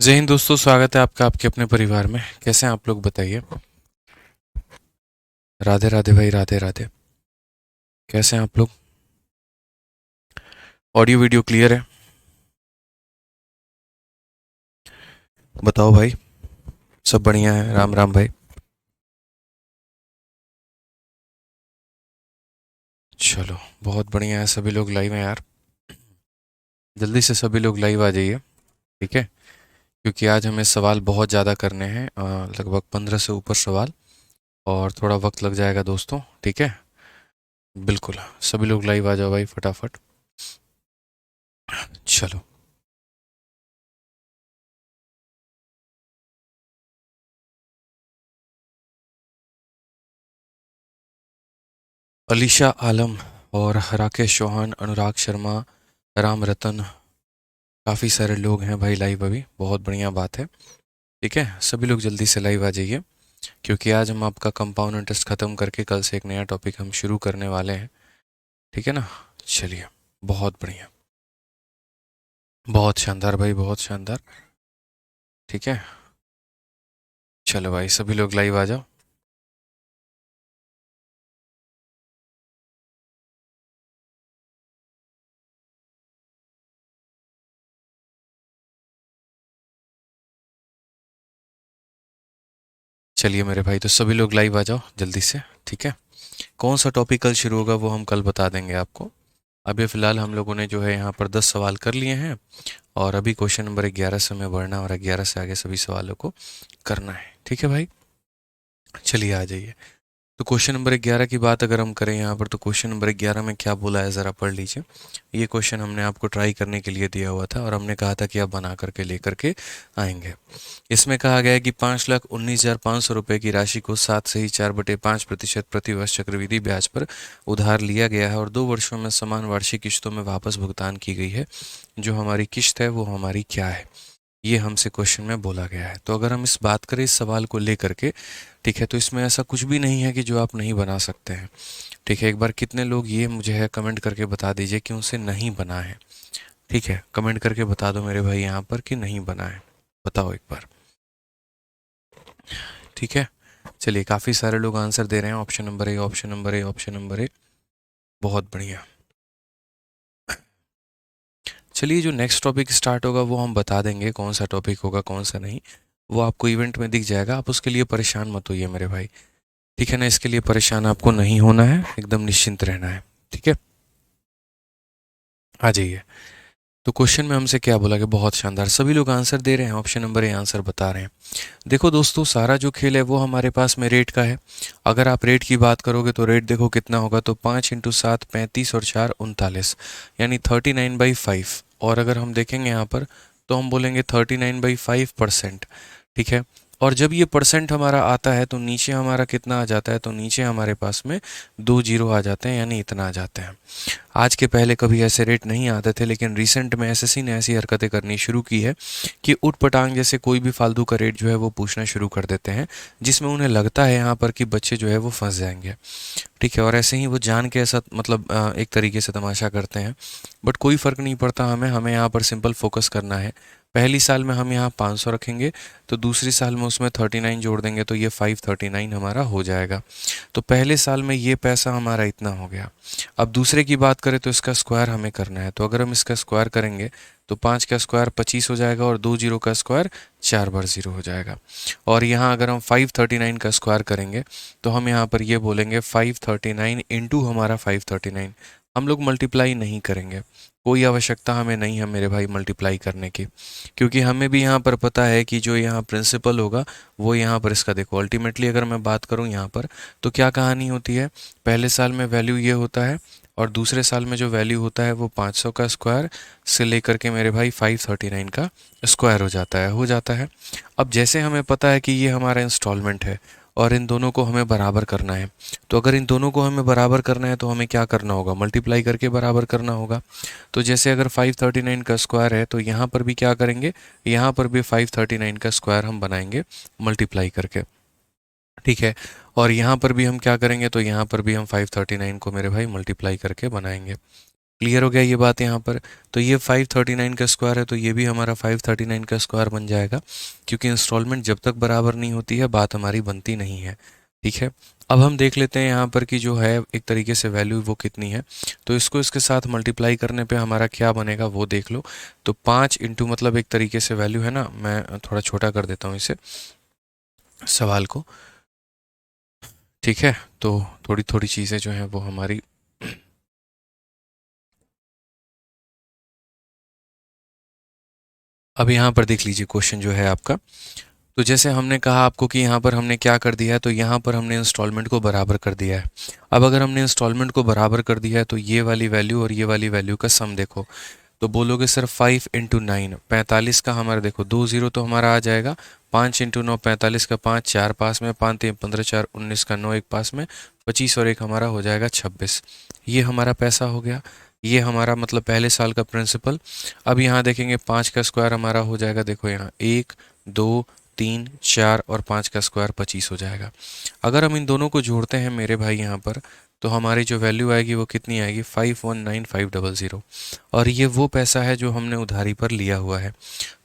जय हिंद दोस्तों, स्वागत है आपका आपके अपने परिवार में। कैसे हैं आप लोग, बताइए। राधे राधे भाई, राधे राधे। कैसे हैं आप लोग? ऑडियो वीडियो क्लियर है? बताओ भाई। सब बढ़िया है, राम राम भाई। चलो, बहुत बढ़िया है। सभी लोग लाइव हैं यार। जल्दी से सभी लोग लाइव आ जाइए। ठीक है, क्योंकि आज हमें सवाल बहुत ज़्यादा करने हैं, लगभग 15 से ऊपर सवाल। और थोड़ा वक्त लग जाएगा दोस्तों, ठीक है। बिल्कुल, सभी लोग लाइव आ जाओ भाई, फटाफट। चलो। अलीशा आलम और राकेश चौहान, अनुराग शर्मा, राम रतन, काफ़ी सारे लोग हैं भाई लाइव अभी। बहुत बढ़िया बात है। ठीक है, सभी लोग जल्दी से लाइव आ जाइए, क्योंकि आज हम आपका कंपाउंड इंटरेस्ट ख़त्म करके कल से एक नया टॉपिक हम शुरू करने वाले हैं। ठीक है ना। चलिए, बहुत बढ़िया। बहुत शानदार भाई, बहुत शानदार। ठीक है, चलो भाई, सभी लोग लाइव आ जाओ। चलिए मेरे भाई, तो सभी लोग लाइव आ जाओ जल्दी से। ठीक है, कौन सा टॉपिक कल शुरू होगा वो हम कल बता देंगे आपको। अभी फ़िलहाल हम लोगों ने जो है यहाँ पर 10 सवाल कर लिए हैं, और अभी क्वेश्चन नंबर 11 से हमें बढ़ना, और 11 से आगे सभी सवालों को करना है। ठीक है भाई, चलिए आ जाइए। तो क्वेश्चन नंबर 11 की बात अगर हम करें यहाँ पर, तो क्वेश्चन नंबर 11 में क्या बोला है ज़रा पढ़ लीजिए। ये क्वेश्चन हमने आपको ट्राई करने के लिए दिया हुआ था, और हमने कहा था कि आप बना करके लेकर के आएंगे। इसमें कहा गया है कि 5,19,500 रुपये की राशि को 7 से ही 4/5% प्रतिवर्ष चक्रवृद्धि ब्याज पर उधार लिया गया है, और 2 वर्षों में समान वार्षिक किश्तों में वापस भुगतान की गई है। जो हमारी किश्त है वो हमारी क्या है, ये हमसे क्वेश्चन में बोला गया है। तो अगर हम इस बात करें इस सवाल को लेकर के, ठीक है, तो इसमें ऐसा कुछ भी नहीं है कि जो आप नहीं बना सकते हैं। ठीक है, एक बार कितने लोग ये मुझे है कमेंट करके बता दीजिए कि उनसे नहीं बना है। ठीक है, कमेंट करके बता दो मेरे भाई यहाँ पर कि नहीं बना है। बताओ एक बार। ठीक है, चलिए, काफ़ी सारे लोग आंसर दे रहे हैं। Option number A, option number A, option number A. बहुत बढ़िया। चलिए, जो नेक्स्ट टॉपिक स्टार्ट होगा वो हम बता देंगे, कौन सा टॉपिक होगा कौन सा नहीं। वो आपको इवेंट में दिख जाएगा, आप उसके लिए परेशान मत होइए मेरे भाई। ठीक है ना, इसके लिए परेशान आपको नहीं होना है, एकदम निश्चिंत रहना है। ठीक है, आ जाइए। तो क्वेश्चन में हमसे क्या बोला कि बहुत शानदार, सभी लोग आंसर दे रहे हैं, ऑप्शन नंबर ए आंसर बता रहे हैं। देखो दोस्तों, सारा जो खेल है वो हमारे पास में रेट का है। अगर आप रेट की बात करोगे तो रेट देखो कितना होगा, तो 5 × 7 35 और 4 39, यानी 39/5। और अगर हम देखेंगे यहाँ पर, तो हम बोलेंगे 39/5%। ठीक है, और जब ये परसेंट हमारा आता है तो नीचे हमारा कितना आ जाता है, तो नीचे हमारे पास में 2 जीरो आ जाते हैं, यानी इतना आ जाते हैं। आज के पहले कभी ऐसे रेट नहीं आते थे, लेकिन रिसेंट में एसएससी ने ऐसी हरकतें करनी शुरू की है कि उट पटांग जैसे कोई भी फालतू का रेट जो है वो पूछना शुरू कर देते हैं, जिसमें उन्हें लगता है यहाँ पर कि बच्चे जो है वो फंस जाएंगे। ठीक है, और ऐसे ही वो जान के ऐसा मतलब एक तरीके से तमाशा करते हैं। बट कोई फ़र्क नहीं पड़ता, हमें हमें यहाँ पर सिंपल फोकस करना है। पहली साल में हम यहाँ 500 रखेंगे, तो दूसरी साल में उसमें 39 जोड़ देंगे, तो ये 539 हमारा हो जाएगा। तो पहले साल में ये पैसा हमारा इतना हो गया। अब दूसरे की बात करें तो इसका स्क्वायर हमें करना है, तो अगर हम इसका स्क्वायर करेंगे तो 5 का स्क्वायर 25 हो जाएगा, और 2 जीरो का स्क्वायर 4 बार 0 हो जाएगा। और यहाँ अगर हम 539 का स्क्वायर करेंगे, तो हम यहाँ पर ये बोलेंगे 539 इंटू हमारा 539। हम लोग मल्टीप्लाई नहीं करेंगे, कोई आवश्यकता हमें नहीं है मेरे भाई मल्टीप्लाई करने की, क्योंकि हमें भी यहाँ पर पता है कि जो यहाँ प्रिंसिपल होगा वो यहाँ पर इसका देखो अल्टीमेटली अगर मैं बात करूँ यहाँ पर, तो क्या कहानी होती है। पहले साल में वैल्यू ये होता है, और दूसरे साल में जो वैल्यू होता है वो 500 का स्क्वायर से लेकर के मेरे भाई 539 का स्क्वायर हो जाता है। अब जैसे हमें पता है कि ये हमारा इंस्टॉलमेंट है, और इन दोनों को हमें बराबर करना है, तो अगर इन दोनों को हमें बराबर करना है तो हमें क्या करना होगा, मल्टीप्लाई करके बराबर करना होगा। तो जैसे अगर 539 का स्क्वायर है, तो यहाँ पर भी क्या करेंगे, यहाँ पर भी 539 का स्क्वायर हम बनाएंगे मल्टीप्लाई करके। ठीक है, और यहाँ पर भी हम क्या करेंगे, तो यहाँ पर भी हम 539 को मेरे भाई मल्टीप्लाई करके बनाएंगे। क्लियर हो गया ये बात यहाँ पर। तो ये 539 का स्क्वायर है, तो ये भी हमारा 539 का स्क्वायर बन जाएगा, क्योंकि इंस्टॉलमेंट जब तक बराबर नहीं होती है बात हमारी बनती नहीं है। ठीक है, अब हम देख लेते हैं यहाँ पर कि जो है एक तरीके से वैल्यू वो कितनी है। तो इसको इसके साथ मल्टीप्लाई करने पे हमारा क्या बनेगा वो देख लो। तो 5 इंटू मतलब एक तरीके से वैल्यू है ना, मैं थोड़ा छोटा कर देता हूँ इसे सवाल को। ठीक है, तो थोड़ी थोड़ी चीज़ें जो हैं वो हमारी अब यहाँ पर देख लीजिए क्वेश्चन जो है आपका। तो जैसे हमने कहा आपको कि यहाँ पर हमने क्या कर दिया है, तो यहाँ पर हमने इंस्टॉलमेंट को बराबर कर दिया है। अब अगर हमने इंस्टॉलमेंट को बराबर कर दिया है तो ये वाली वैल्यू और ये वाली वैल्यू का सम देखो। तो बोलोगे सर 5 इंटू 9 45 का हमारा देखो 2 जीरो तो हमारा आ जाएगा। 5 इंटू 9 45 का 5 4 पास में, 5 3 15 4 19 का 9 एक पास में, 25 और एक हमारा हो जाएगा 26। ये हमारा पैसा हो गया, ये हमारा मतलब पहले साल का प्रिंसिपल। अब यहाँ देखेंगे 5 का स्क्वायर हमारा हो जाएगा, देखो यहाँ 1 2 3 4 और 5 का स्क्वायर 25 हो जाएगा। अगर हम इन दोनों को जोड़ते हैं मेरे भाई यहाँ पर, तो हमारी जो वैल्यू आएगी वो कितनी आएगी 519500। और ये वो पैसा है जो हमने उधारी पर लिया हुआ है।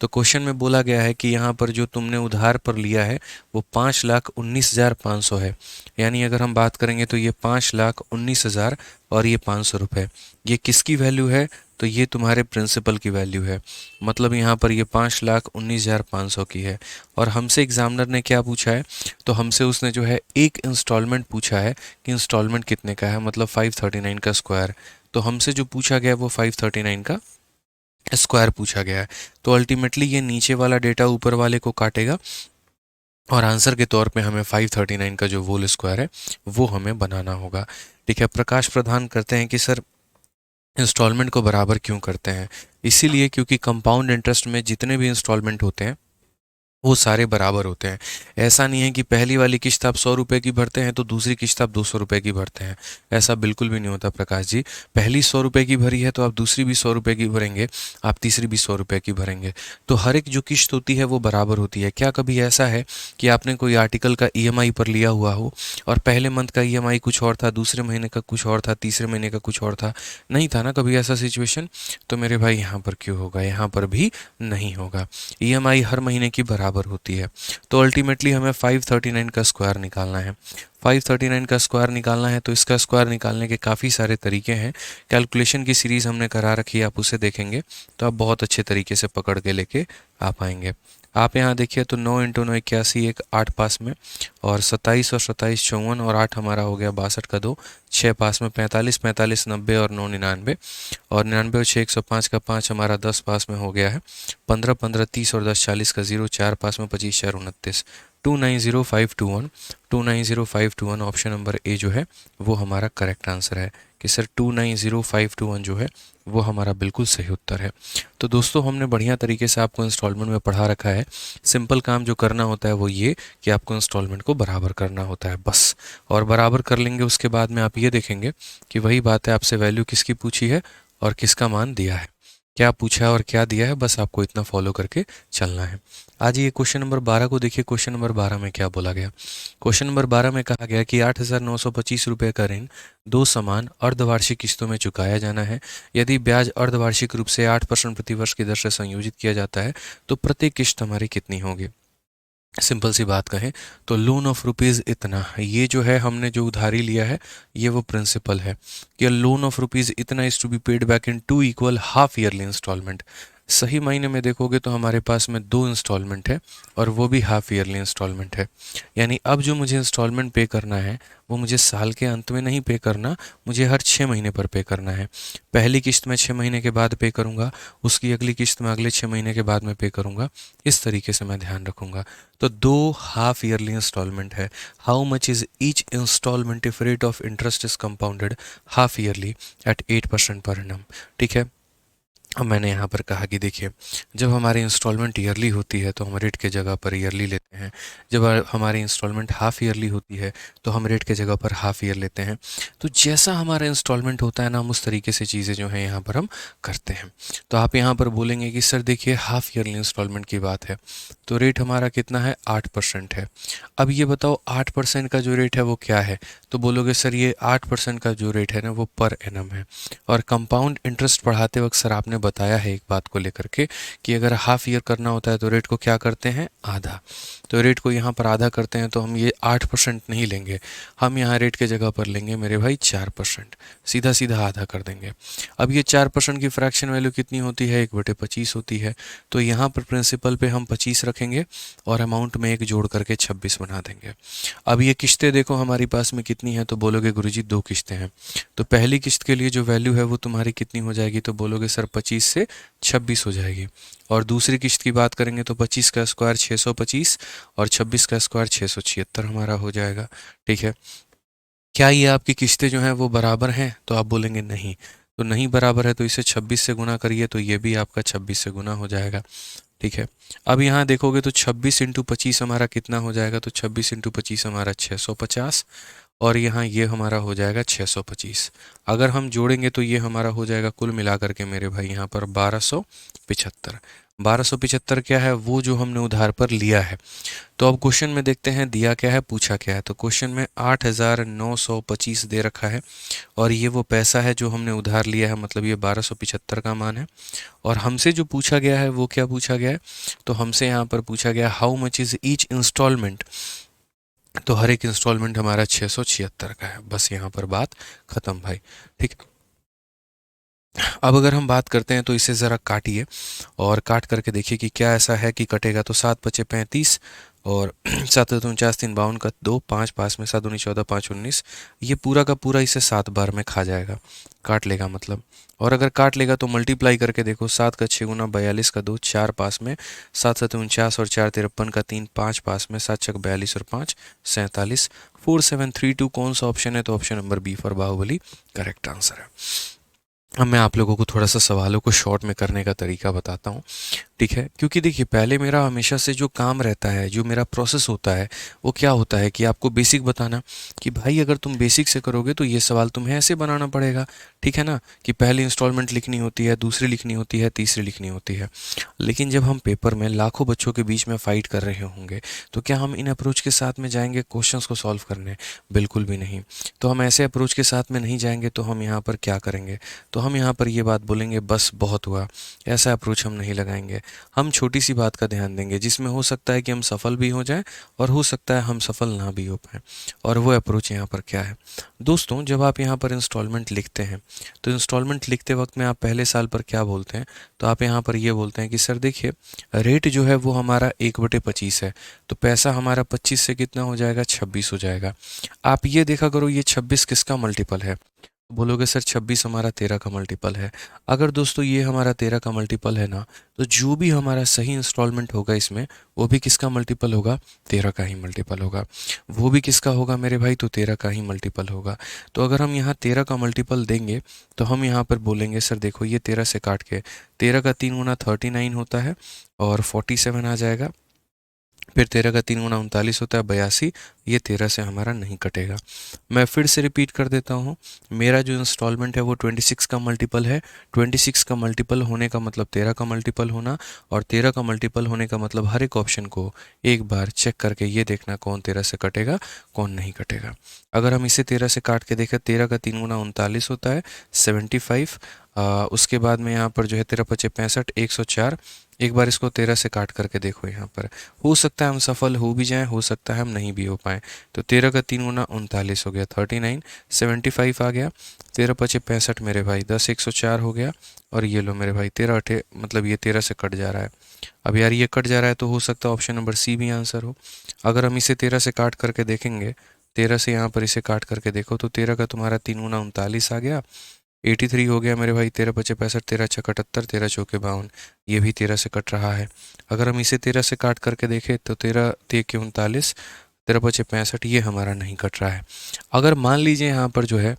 तो क्वेश्चन में बोला गया है कि यहाँ पर जो तुमने उधार पर लिया है वो 5,19,500 है। यानी अगर हम बात करेंगे तो ये 5,19,000 और ये 500 रुपये, ये किसकी वैल्यू है, तो ये तुम्हारे प्रिंसिपल की वैल्यू है। मतलब यहाँ पर ये 5,19,500 की है। और हमसे एग्जामिनर ने क्या पूछा है, तो हमसे उसने जो है एक इंस्टॉलमेंट पूछा है कि इंस्टॉलमेंट कितने का है, मतलब 539 का स्क्वायर। तो हमसे जो पूछा गया वो 539 का स्क्वायर पूछा गया है। तो अल्टीमेटली ये नीचे वाला डेटा ऊपर वाले को काटेगा और आंसर के तौर पे हमें 539 का जो होल स्क्वायर है वो हमें बनाना होगा। ठीक है, प्रकाश प्रदान करते हैं कि सर इंस्टॉलमेंट को बराबर क्यों करते हैं। इसीलिए क्योंकि कंपाउंड इंटरेस्ट में जितने भी इंस्टॉलमेंट होते हैं वो सारे बराबर होते हैं। ऐसा नहीं है कि पहली वाली किस्त आप 100 रुपये की भरते हैं तो दूसरी किस्त आप 200 रुपये की भरते हैं। ऐसा बिल्कुल भी नहीं होता प्रकाश जी। पहली 100 रुपये की भरी है तो आप दूसरी भी 100 रुपये की भरेंगे, आप तीसरी भी 100 रुपये की भरेंगे। तो हर एक जो किस्त होती है वो बराबर होती है। क्या कभी ऐसा है कि आपने कोई आर्टिकल का ईएमआई पर लिया हुआ हो और पहले मंथ का ईएमआई कुछ और था, दूसरे महीने का कुछ और था, तीसरे महीने का कुछ और था? नहीं था ना कभी ऐसा सिचुएशन। तो मेरे भाई यहाँ पर क्यों होगा, यहाँ पर भी नहीं होगा। ईएमआई हर महीने की बराबर होती है। तो अल्टीमेटली हमें 539 का स्क्वायर निकालना है। 539 का स्क्वायर निकालना है तो इसका स्क्वायर निकालने के काफ़ी सारे तरीके हैं। कैलकुलेशन की सीरीज़ हमने करा रखी है, आप उसे देखेंगे तो आप बहुत अच्छे तरीके से पकड़ के लेके आ पाएंगे। आप यहाँ देखिए तो 9 इंटू 9 81, एक 8 पास में, और 27 और 27 54, और 8 हमारा हो गया 62 का 2, 6 पास में, 45 45 90 और 9 99, और 99 और 6 105 का 5 हमारा 10 पास में हो गया है, 15 15 30 और 10 40 का 0, 4 पास में, 25 4 29, 290521। 290521 ऑप्शन नंबर ए जो है वो हमारा करेक्ट आंसर है कि सर 290521 जो है वो हमारा बिल्कुल सही उत्तर है। तो दोस्तों हमने बढ़िया तरीके से आपको इंस्टॉलमेंट में पढ़ा रखा है। सिंपल काम जो करना होता है वो ये कि आपको इंस्टॉलमेंट को बराबर करना होता है बस। और बराबर कर लेंगे उसके बाद में आप ये देखेंगे कि वही बात है, आपसे वैल्यू किसकी पूछी है और किसका मान दिया है, क्या पूछा है और क्या दिया है, बस आपको इतना फॉलो करके चलना है। आज ये क्वेश्चन नंबर 12 को देखिए। क्वेश्चन नंबर 12 में क्या बोला गया। क्वेश्चन नंबर 12 में कहा गया कि 8,925 रुपये का ऋण दो समान अर्धवार्षिक किस्तों में चुकाया जाना है। यदि ब्याज अर्धवार्षिक रूप से 8% प्रतिवर्ष की दर से संयोजित किया जाता है तो प्रत्येक किस्त हमारी कितनी होगी। सिंपल सी बात कहें तो लोन ऑफ रुपीज़ इतना, ये जो है हमने जो उधारी लिया है ये वो प्रिंसिपल है कि लोन ऑफ रुपीज़ इतना is to be paid back in 2 equal half yearly instalment. सही मायने में देखोगे तो हमारे पास में 2 इंस्टॉलमेंट है और वो भी हाफ ईयरली इंस्टॉलमेंट है। यानी अब जो मुझे इंस्टॉलमेंट पे करना है वो मुझे साल के अंत में नहीं पे करना, मुझे हर 6 महीने पर पे करना है। पहली किस्त मैं 6 महीने के बाद पे करूँगा, उसकी अगली किस्त मैं अगले 6 महीने के बाद में पे करूँगा। इस तरीके से मैं ध्यान रखूँगा। तो 2 हाफ ईयरली इंस्टॉलमेंट है। How much is each instalment if rate of interest is compounded half yearly at 8% per annum. ठीक है, अब मैंने यहाँ पर कहा कि देखिए, जब हमारी इंस्टॉलमेंट ईयरली होती है तो हम रेट के जगह पर ईयरली लेते हैं। जब हमारी इंस्टॉलमेंट हाफ़ ईयरली होती है तो हम रेट के जगह पर हाफ़ ईयर लेते हैं। तो जैसा हमारा इंस्टॉलमेंट होता है ना, हम उस तरीके से चीज़ें जो हैं यहाँ पर हम करते हैं। तो आप यहाँ पर बोलेंगे कि सर देखिए, हाफ़ ईयरली इंस्टॉलमेंट की बात है तो रेट हमारा कितना है, 8% है। अब ये बताओ 8% का जो रेट है वो क्या है? तो बोलोगे सर ये 8% का जो रेट है ना वो पर एनम है। और कंपाउंड इंटरेस्ट पढ़ाते वक्त सर आपने बताया है एक बात को लेकर के कि अगर हाफ ईयर करना होता है तो रेट को क्या करते हैं, आधा। तो रेट को यहाँ पर आधा करते हैं तो हम ये 8% नहीं लेंगे, हम यहाँ रेट के जगह पर लेंगे मेरे भाई 4%। सीधा सीधा आधा कर देंगे। अब ये 4% की फ्रैक्शन वैल्यू कितनी होती है, 1/25 होती है। तो यहाँ पर प्रिंसिपल पे हम 25 रखेंगे और अमाउंट में एक जोड़ करके 26 बना देंगे। अब ये किस्तें देखो हमारी पास में कितनी है, तो बोलोगे गुरुजी 2 किस्तें हैं। तो पहली किस्त के लिए जो वैल्यू है वो तुम्हारी कितनी हो जाएगी, तो बोलोगे सर 25 से 26 हो जाएगी। और दूसरी किस्त की बात करेंगे तो 25 का स्क्वायर 625 और 26 का स्क्वायर 676 हमारा हो जाएगा। ठीक है, क्या ये आपकी किस्तें जो हैं वो बराबर हैं, तो आप बोलेंगे नहीं। तो नहीं बराबर है तो इसे 26 से गुना करिए तो ये भी आपका 26 से गुना हो जाएगा। ठीक है, अब यहाँ देखोगे तो 26 इंटू 25 हमारा कितना हो जाएगा, तो 26 इंटू 25 हमारा 650 और यहाँ ये हमारा हो जाएगा 625। अगर हम जोड़ेंगे तो ये हमारा हो जाएगा कुल मिलाकर के मेरे भाई यहाँ पर 1275। 1275 क्या है, वो जो हमने उधार पर लिया है। तो अब क्वेश्चन में देखते हैं दिया क्या है, पूछा क्या है। तो क्वेश्चन में 8925 दे रखा है और ये वो पैसा है जो हमने उधार लिया है, मतलब ये 1275 का मान है। और हमसे जो पूछा गया है वो क्या पूछा गया है, तो हमसे यहाँ पर पूछा गया how much is each instalment. तो हर एक इंस्टॉलमेंट हमारा 676 का है। बस यहाँ पर बात खत्म भाई। ठीक, अब अगर हम बात करते हैं तो इसे ज़रा काटिए और काट करके देखिए कि क्या ऐसा है कि कटेगा। तो 7×5 = 35 और 7×3 = 52 का 2 5 5 में 7×2 = 14 5×19, ये पूरा का पूरा इसे 7 बार में खा जाएगा, काट लेगा मतलब। और अगर काट लेगा तो मल्टीप्लाई करके देखो, 7 का 6 गुना 42 का 2 4 पास में, 7×7 = 49 और 4 53 का 3 5 पास में, 7×6 = 42 और 5 47। 4732 कौन सा ऑप्शन है, तो option number b for Baahubali correct answer है। अब मैं आप लोगों को थोड़ा सा सवालों को शॉर्ट में करने का तरीका बताता हूँ। ठीक है, क्योंकि देखिए पहले मेरा हमेशा से जो काम रहता है, जो मेरा प्रोसेस होता है वो क्या होता है कि आपको बेसिक बताना कि भाई अगर तुम बेसिक से करोगे तो ये सवाल तुम्हें ऐसे बनाना पड़ेगा। ठीक है ना, कि पहली इंस्टॉलमेंट लिखनी होती है, दूसरी लिखनी होती है, तीसरी लिखनी होती है। लेकिन जब हम पेपर में लाखों बच्चों के बीच में फ़ाइट कर रहे होंगे तो क्या हम इन अप्रोच के साथ में जाएंगे क्वेश्चंस को सॉल्व करने? बिल्कुल भी नहीं। तो हम ऐसे अप्रोच के साथ में नहीं जाएंगे तो हम यहाँ पर क्या करेंगे, तो हम यहाँ पर ये बात बोलेंगे बस बहुत हुआ, ऐसा अप्रोच हम नहीं लगाएंगे। हम छोटी सी बात का ध्यान देंगे जिसमें हो सकता है कि हम सफल भी हो जाएं और हो सकता है हम सफल ना भी हो पाएं। और वो अप्रोच यहाँ पर क्या है दोस्तों, जब आप यहाँ पर इंस्टॉलमेंट लिखते हैं तो इंस्टॉलमेंट लिखते वक्त में आप पहले साल पर क्या बोलते हैं, तो आप यहाँ पर ये बोलते हैं कि सर देखिए रेट जो है वो हमारा 1/25 है, तो पैसा हमारा 25 से कितना हो जाएगा, 26 हो जाएगा। आप ये देखा करो ये 26 किसका मल्टीपल है, बोलोगे सर 26 हमारा 13 का मल्टीपल है। अगर दोस्तों ये हमारा 13 का मल्टीपल है ना, तो जो भी हमारा सही इंस्टॉलमेंट होगा इसमें वो भी किसका मल्टीपल होगा, 13 का ही मल्टीपल होगा। वो भी किसका होगा मेरे भाई, तो 13 का ही मल्टीपल होगा। तो अगर हम यहाँ 13 का मल्टीपल देंगे तो हम यहाँ पर बोलेंगे सर देखो ये 13 से काट के 13 का 3 गुना 39 होता है और 47 आ जाएगा। फिर 13 का 3 गुना 39 होता है 82, ये 13 से हमारा नहीं कटेगा। मैं फिर से रिपीट कर देता हूँ, मेरा जो इंस्टॉलमेंट है वो 26 का मल्टीपल है। 26 का मल्टीपल होने का मतलब 13 का मल्टीपल होना, और 13 का मल्टीपल होने का मतलब हर एक ऑप्शन को एक बार चेक करके ये देखना कौन 13 से कटेगा कौन नहीं कटेगा। अगर हम इसे 13 से काट के देखें, 13 का 3 गुना 39 होता है 75। उसके बाद में यहाँ पर जो है 13×5 = 65, 104। एक बार इसको 13 से काट करके देखो, यहाँ पर हो सकता है हम सफल हो भी जाएं, हो सकता है हम नहीं भी हो पाएँ। तो 13 का 3 गुना 39 हो गया 39, 75 आ गया, 13×5 = 65 मेरे भाई 10, 104 हो गया। और ये लो मेरे भाई 13 8 मतलब ये 13 से कट जा रहा है। अब यार ये कट जा रहा है तो हो सकता है ऑप्शन नंबर सी भी आंसर हो। अगर हम इसे 13 से काट करके देखेंगे, 13 से यहाँ पर इसे काट करके देखो तो 13 का तुम्हारा 3 गुना 39 आ गया, 83 हो गया मेरे भाई, 13×5 = 65, 13×6 = 78, 13×4 = 52, ये भी 13 से कट रहा है। अगर हम इसे 13 से काट करके देखें तो 13×3 = 39, 13×5 = 65, ये हमारा नहीं कट रहा है। अगर मान लीजिए यहाँ पर जो है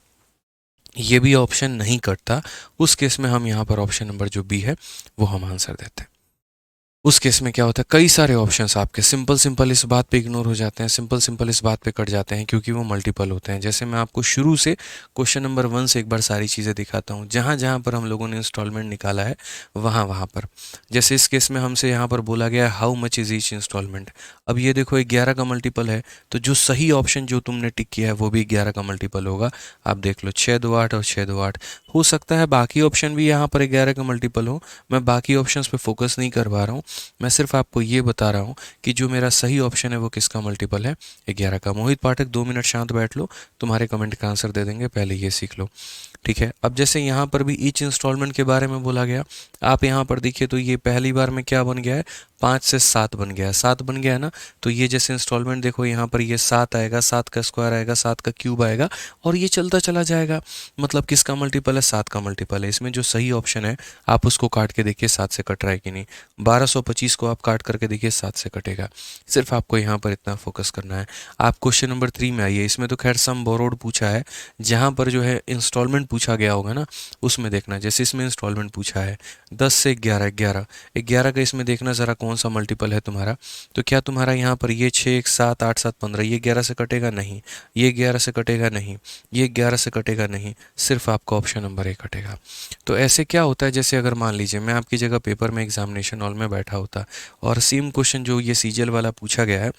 ये भी ऑप्शन नहीं कटता, उस केस में हम यहाँ पर ऑप्शन नंबर जो बी है वो हम आंसर देते हैं। उस केस में क्या होता है, कई सारे ऑप्शंस आपके सिंपल सिंपल इस बात पे इग्नोर हो जाते हैं, सिंपल सिंपल इस बात पे कट जाते हैं क्योंकि वो मल्टीपल होते हैं। जैसे मैं आपको शुरू से क्वेश्चन नंबर 1 से एक बार सारी चीज़ें दिखाता हूँ, जहाँ जहाँ पर हम लोगों ने इंस्टॉलमेंट निकाला है वहाँ वहाँ पर। जैसे इस केस में हमसे यहाँ पर बोला गया है how much is each instalment. अब ये देखो 11 का मल्टीपल है, तो जो सही ऑप्शन जो तुमने टिक किया है वो भी 11 का मल्टीपल होगा। आप देख लो 6 2 8 और 6 2 8। हो सकता है बाकी ऑप्शन भी यहाँ पर 11 का मल्टीपल हो, मैं बाकी ऑप्शंस पे फोकस नहीं कर पा रहा हूँ, मैं सिर्फ आपको ये बता रहा हूँ कि जो मेरा सही ऑप्शन है वो किसका मल्टीपल है, 11 का। मोहित पाठक 2 मिनट शांत बैठ लो, तुम्हारे कमेंट का आंसर दे देंगे, पहले ये सीख लो, ठीक है। अब जैसे यहाँ पर भी ईच इंस्टॉलमेंट के बारे में बोला गया, आप यहाँ पर देखिए तो ये पहली बार में क्या बन गया है, 5 से 7 बन गया है, 7 बन गया है ना। तो ये जैसे इंस्टॉलमेंट देखो यहाँ पर ये 7 आएगा, 7 का स्क्वायर आएगा, 7 का क्यूब आएगा और ये चलता चला जाएगा। मतलब किसका मल्टीपल है, 7 का मल्टीपल है। इसमें जो सही ऑप्शन है आप उसको काट के देखिए 7 से कट रहा है कि नहीं। 1225 को आप काट करके देखिए 7 से कटेगा। सिर्फ आपको यहाँ पर इतना फोकस करना है। आप क्वेश्चन नंबर 3 में आइए, इसमें तो खैर सम बोरोड पूछा है, जहाँ पर जो है इंस्टॉलमेंट पूछा गया होगा ना उसमें देखना। जैसे इसमें इंस्टॉलमेंट पूछा है 10 से 11, 11 का इसमें देखना ज़रा कौन सा मल्टीपल है तुम्हारा। तो क्या तुम्हारा यहाँ पर ये 6 1 7 8 7 15 ये 11 से कटेगा नहीं, ये 11 से कटेगा नहीं, ये 11 से कटेगा नहीं, सिर्फ आपका ऑप्शन नंबर ए कटेगा। तो ऐसे क्या होता है, जैसे अगर मान लीजिए मैं आपकी जगह पेपर में एग्जामिनेशन हॉल में बैठा होता और सेम क्वेश्चन जो ये सीजीएल वाला पूछा गया है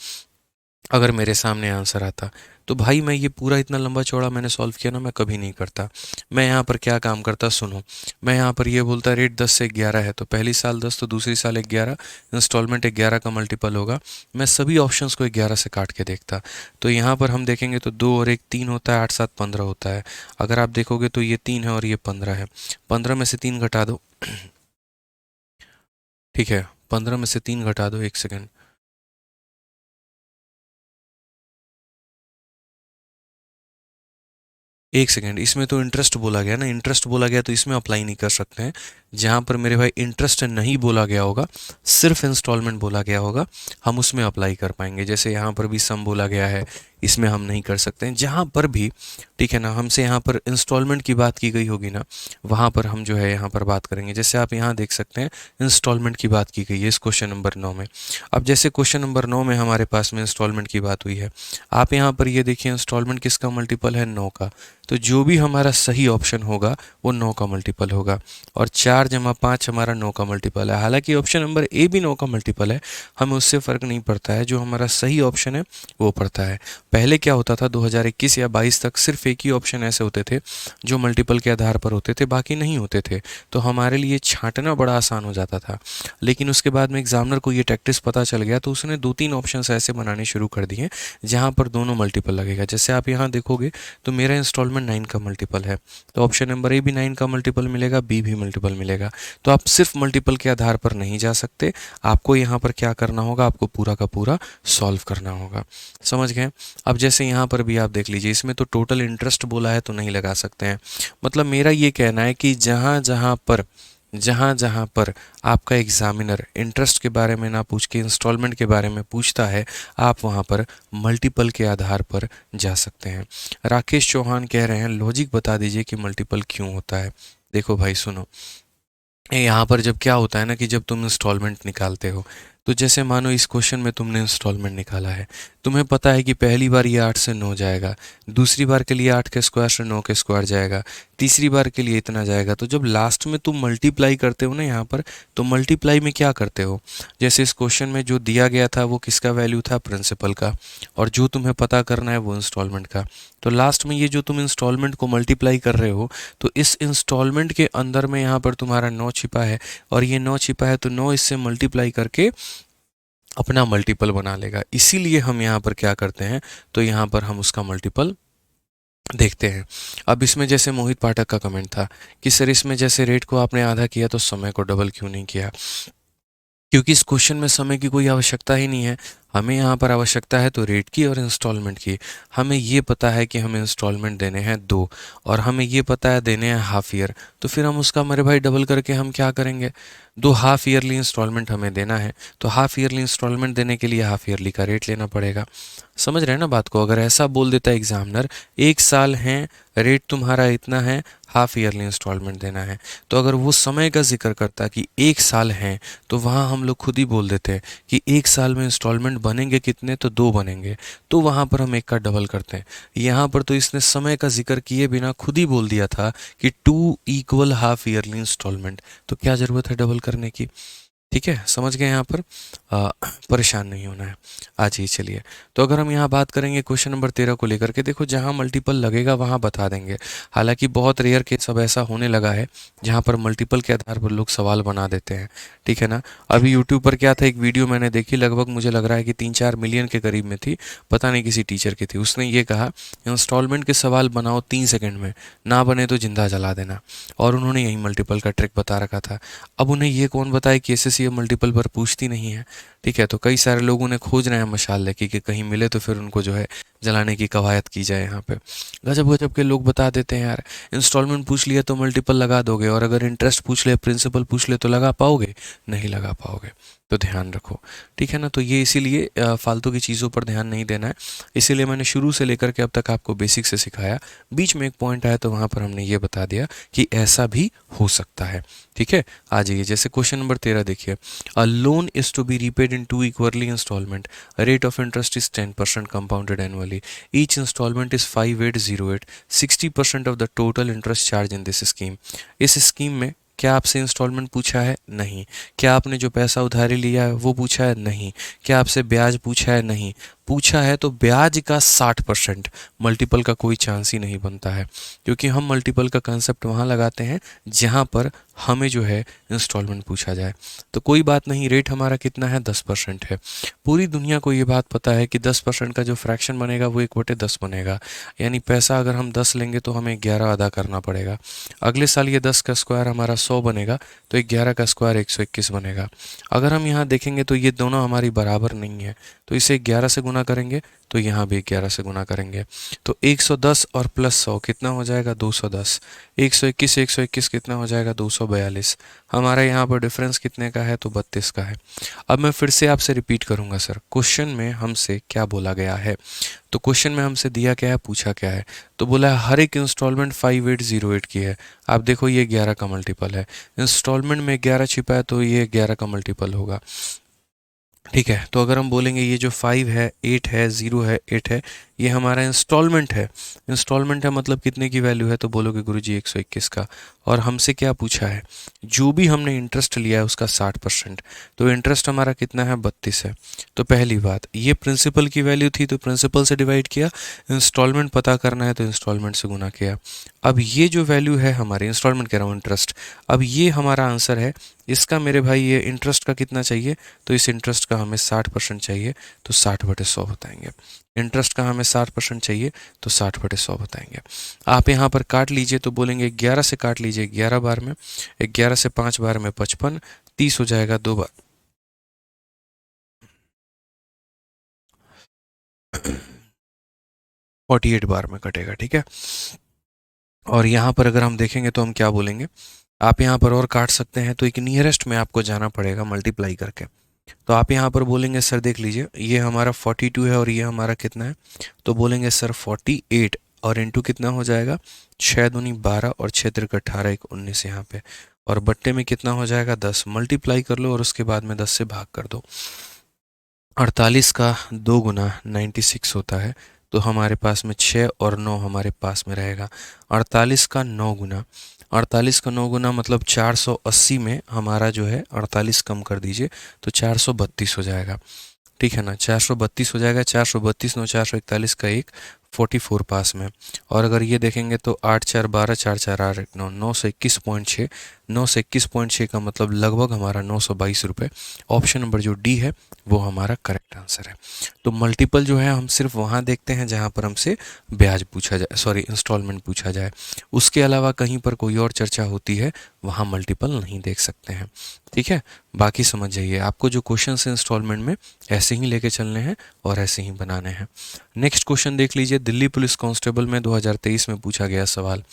अगर मेरे सामने आंसर आता, तो भाई मैं ये पूरा इतना लंबा चौड़ा मैंने सॉल्व किया ना, मैं कभी नहीं करता। मैं यहाँ पर क्या काम करता सुनो, मैं यहाँ पर ये बोलता रेट 10 से 11 है, तो पहली साल 10 तो दूसरी साल 11, इंस्टॉलमेंट 11 का मल्टीपल होगा। मैं सभी ऑप्शंस को 11 से काट के देखता। तो यहाँ पर हम देखेंगे तो 2 और 1 3 होता है, 8 7 15 होता है। अगर आप देखोगे तो ये 3 है और ये 15 है, 15 में से 3 घटा दो ठीक है, 15 में से 3 घटा दो, 1 सेकेंड, एक सेकेंड, इसमें तो इंटरेस्ट बोला गया ना, इंटरेस्ट बोला गया तो इसमें अप्लाई नहीं कर सकते हैं। जहाँ पर मेरे भाई इंटरेस्ट नहीं बोला गया होगा, सिर्फ इंस्टॉलमेंट बोला गया होगा, हम उसमें अप्लाई कर पाएंगे। जैसे यहाँ पर भी सम बोला गया है, इसमें हम नहीं कर सकते हैं। जहाँ पर भी, ठीक है ना, हमसे यहाँ पर इंस्टॉलमेंट की बात की गई होगी ना, वहाँ पर हम जो है यहाँ पर बात करेंगे। जैसे आप यहाँ देख सकते हैं इंस्टॉलमेंट की बात की गई है इस क्वेश्चन नंबर 9 में। अब जैसे क्वेश्चन नंबर 9 में हमारे पास में इंस्टॉलमेंट की बात हुई है, आप यहाँ पर ये देखिए इंस्टॉलमेंट किसका मल्टीपल है, 9 का। तो जो भी हमारा सही ऑप्शन होगा वो 9 का मल्टीपल होगा, और 4 जमा 5 हमारा 9 का मल्टीपल है। हालांकि ऑप्शन नंबर ए भी 9 का मल्टीपल है, हमें उससे फ़र्क नहीं पड़ता है, जो हमारा सही ऑप्शन है वो पड़ता है। पहले क्या होता था 2021 या 22 तक सिर्फ एक ही ऑप्शन ऐसे होते थे जो मल्टीपल के आधार पर होते थे, बाकी नहीं होते थे। तो हमारे लिए छांटना बड़ा आसान हो जाता था। लेकिन उसके बाद में एग्जामिनर को ये टैक्टिस पता चल गया, तो उसने 2-3 ऑप्शन ऐसे बनाने शुरू कर दिए जहाँ पर दोनों मल्टीपल लगेगा। जैसे आप यहाँ देखोगे तो मेरा इंस्टॉलमेंट 9 का मल्टीपल है, तो ऑप्शन नंबर ए भी 9 का मल्टीपल मिलेगा, बी भी मल्टीपल मिलेगा। तो आप सिर्फ मल्टीपल के आधार पर नहीं जा सकते, आपको यहाँ पर क्या करना होगा, आपको पूरा का पूरा सॉल्व करना होगा। समझ गए। अब जैसे यहाँ पर भी आप देख लीजिए, इसमें तो टोटल इंटरेस्ट बोला है तो नहीं लगा सकते हैं। मतलब मेरा ये कहना है कि जहाँ जहाँ पर आपका एग्जामिनर इंटरेस्ट के बारे में ना पूछ के इंस्टॉलमेंट के बारे में पूछता है, आप वहाँ पर मल्टीपल के आधार पर जा सकते हैं। राकेश चौहान कह रहे हैं लॉजिक बता दीजिए कि मल्टीपल क्यों होता है। देखो भाई सुनो, यहाँ पर जब क्या होता है ना कि जब तुम इंस्टॉलमेंट निकालते हो, तो जैसे मानो इस क्वेश्चन में तुमने इंस्टॉलमेंट निकाला है, तुम्हें पता है कि पहली बार ये 8 से 9 जाएगा, दूसरी बार के लिए 8 के स्क्वायर से 9 के स्क्वायर जाएगा, तीसरी बार के लिए इतना जाएगा। तो जब लास्ट में तुम मल्टीप्लाई करते हो ना यहाँ पर, तो मल्टीप्लाई में क्या करते हो, जैसे इस क्वेश्चन में जो दिया गया था वो किसका वैल्यू था, प्रिंसिपल का, और जो तुम्हें पता करना है वो इंस्टॉलमेंट का। तो लास्ट में ये जो तुम इंस्टॉलमेंट को मल्टीप्लाई कर रहे हो, तो इस इंस्टॉलमेंट के अंदर में यहाँ पर तुम्हारा 9 छिपा है, और ये 9 छिपा है, तो 9 इससे मल्टीप्लाई करके अपना मल्टीपल बना लेगा। इसीलिए हम यहाँ पर क्या करते हैं, तो यहाँ पर हम उसका मल्टीपल देखते हैं। अब इसमें जैसे मोहित पाठक का कमेंट था कि सर इसमें जैसे रेट को आपने आधा किया तो समय को डबल क्यों नहीं किया, क्योंकि इस क्वेश्चन में समय की कोई आवश्यकता ही नहीं है। हमें यहाँ पर आवश्यकता है तो रेट की और इंस्टॉलमेंट की। हमें ये पता है कि हमें इंस्टॉलमेंट देने हैं 2 और हमें ये पता है देने हैं हाफ ईयर, तो फिर हम उसका मेरे भाई डबल करके हम क्या करेंगे, 2 हाफ ईयरली इंस्टॉलमेंट हमें देना है, तो हाफ ईयरली इंस्टॉलमेंट देने के लिए हाफ ईयरली का रेट लेना पड़ेगा। समझ रहे हैं ना बात को? अगर ऐसा बोल देता एग्जामिनर 1 साल है, रेट तुम्हारा इतना है, हाफ ईयरली इंस्टॉलमेंट देना है, तो अगर वो समय का जिक्र करता कि 1 साल है, तो वहाँ हम लोग खुद ही बोल देते हैं कि 1 साल में इंस्टॉलमेंट बनेंगे कितने, तो 2 बनेंगे, तो वहाँ पर हम 1 का डबल करते हैं। यहाँ पर तो इसने समय का जिक्र किए बिना खुद ही बोल दिया था कि 2 इक्वल हाफ ईयरली इंस्टॉलमेंट, तो क्या ज़रूरत है डबल करने की? ठीक है, समझ गए यहाँ पर? परेशान नहीं होना है। आज ही चलिए, तो अगर हम यहाँ बात करेंगे क्वेश्चन नंबर 13 को लेकर के, देखो जहाँ मल्टीपल लगेगा वहाँ बता देंगे। हालांकि बहुत रेयर केस अब ऐसा होने लगा है जहाँ पर मल्टीपल के आधार पर लोग सवाल बना देते हैं, ठीक है ना। अभी यूट्यूब पर क्या था, एक वीडियो मैंने देखी, लगभग मुझे लग रहा है कि 3-4 मिलियन के करीब में थी, पता नहीं किसी टीचर की थी। उसने ये कहा इंस्टॉलमेंट के सवाल बनाओ 3 सेकेंड में, ना बने तो जिंदा जला देना, और उन्होंने यही मल्टीपल का ट्रिक बता रखा था। अब उन्हें ये कौन बताए कि एसएससी मल्टीपल पर पूछती नहीं है, ठीक है। तो कई सारे लोग उन्हें खोज रहे हैं मशाल लेके कि कहीं मिले तो फिर उनको जो है जलाने की कवायद की जाए। यहाँ पे गजब गजब के लोग बता देते हैं यार, इंस्टॉलमेंट पूछ लिया तो मल्टीपल लगा दोगे, और अगर इंटरेस्ट पूछ ले, प्रिंसिपल पूछ ले, तो लगा पाओगे? नहीं लगा पाओगे, तो ध्यान रखो, ठीक है ना। तो ये इसीलिए फालतू की चीज़ों पर ध्यान नहीं देना है, इसीलिए मैंने शुरू से लेकर के अब तक आपको बेसिक से सिखाया। बीच में एक पॉइंट आया तो वहाँ पर हमने ये बता दिया कि ऐसा भी हो सकता है, ठीक है। आ जाइए, जैसे क्वेश्चन नंबर 13 देखिए, a loan is to be repaid in 2 equally installment, rate of interest is 10% compounded annually, each installment is 5808, 60% of the total interest charge in this scheme. इस स्कीम में क्या आपसे इंस्टॉलमेंट पूछा है? नहीं। क्या आपने जो पैसा उधारी लिया है वो पूछा है? नहीं। क्या आपसे ब्याज पूछा है? नहीं। पूछा है तो ब्याज का 60%, मल्टीपल का कोई चांस ही नहीं बनता है, क्योंकि हम मल्टीपल का कंसेप्ट वहाँ लगाते हैं जहाँ पर हमें जो है इंस्टॉलमेंट पूछा जाए। तो कोई बात नहीं, रेट हमारा कितना है? 10% है। पूरी दुनिया को ये बात पता है कि 10% का जो फ्रैक्शन बनेगा वो 1/10 बनेगा, यानी पैसा अगर हम 10 लेंगे तो हमें 11 अदा करना पड़ेगा। अगले साल ये 10 का स्क्वायर हमारा 100 बनेगा, तो 11 का स्क्वायर 121 बनेगा। अगर हम यहाँ देखेंगे तो ये दोनों हमारी बराबर नहीं है, तो इसे 11 से गुना करेंगे, तो यहाँ भी 11 से गुना करेंगे, तो 110 और प्लस 100 कितना हो जाएगा? 210। 121 कितना हो जाएगा? 242। हमारा यहाँ पर डिफरेंस कितने का है? तो 32 का है। अब मैं फिर से आपसे रिपीट करूँगा सर, क्वेश्चन में हमसे क्या बोला गया है? तो क्वेश्चन में हमसे दिया क्या है, पूछा क्या है? तो बोला है हर एक इंस्टॉलमेंट 5808 की है। आप देखो ये 11 का मल्टीपल है, इंस्टॉलमेंट में 11 छिपा है तो ये 11 का मल्टीपल होगा, ठीक है। तो अगर हम बोलेंगे ये जो 5 है, 8 है, 0 है, 8 है, ये हमारा इंस्टॉलमेंट है। इंस्टॉलमेंट है मतलब कितने की वैल्यू है? तो बोलोगे गुरुजी 121 का। और हमसे क्या पूछा है? जो भी हमने इंटरेस्ट लिया है उसका 60%, तो इंटरेस्ट हमारा कितना है? 32 है। तो पहली बात, ये प्रिंसिपल की वैल्यू थी तो प्रिंसिपल से डिवाइड किया, इंस्टॉलमेंट पता करना है तो इंस्टॉलमेंट से गुना किया। अब ये जो वैल्यू है हमारी, इंस्टॉलमेंट कह रहा हूँ, इंटरेस्ट, अब ये हमारा आंसर है। इसका मेरे भाई ये इंटरेस्ट का कितना चाहिए? तो इस इंटरेस्ट का हमें 60% चाहिए, तो 60/100 बताएंगे। इंटरेस्ट का हमें 60% चाहिए, तो 60/100 बताएंगे। आप यहाँ पर काट लीजिए तो बोलेंगे 11 से काट लीजिए 11 बार में, 11 से 5 बार में 55, 30 हो जाएगा 2 बार 48 बार में कटेगा, ठीक है। और यहाँ पर अगर हम देखेंगे तो हम क्या बोलेंगे, आप यहाँ पर और काट सकते हैं, तो एक नियरेस्ट में आपको जाना पड़ेगा मल्टीप्लाई करके। तो आप यहाँ पर बोलेंगे सर देख लीजिए ये हमारा 42 है और ये हमारा कितना है, तो बोलेंगे सर 48 और इंटू कितना हो जाएगा, 6 दूनी 12 और 6 तिरक 18, 1 19 यहाँ पे, और बट्टे में कितना हो जाएगा 10, मल्टीप्लाई कर लो और उसके बाद में 10 से भाग कर दो। 48 का 2 गुना 96 होता है, तो हमारे पास में 6 और 9 हमारे पास में रहेगा। 48 का 9 गुना, 48 का 9 गुना मतलब 480 में हमारा जो है 48 कम कर दीजिए, तो 432 हो जाएगा, ठीक है ना। 432 हो जाएगा, 432 9 441 का 1, 44 पास में। और अगर ये देखेंगे तो 8 4 12 4 4 8 9 921.6, 921.6 का मतलब लगभग हमारा 922 रुपये। ऑप्शन नंबर जो डी है वो हमारा करेक्ट आंसर है। तो मल्टीपल जो है हम सिर्फ वहाँ देखते हैं जहाँ पर हमसे ब्याज पूछा जाए, सॉरी इंस्टॉलमेंट पूछा जाए, उसके अलावा कहीं पर कोई और चर्चा होती है वहाँ मल्टीपल नहीं देख सकते हैं, ठीक है। बाकी समझ जाइए, आपको जो क्वेश्चन है इंस्टॉलमेंट में ऐसे ही लेके चलने हैं और ऐसे ही बनाने हैं। नेक्स्ट क्वेश्चन देख लीजिए, दिल्ली पुलिस कांस्टेबल में 2023 में पूछा गया सवाल।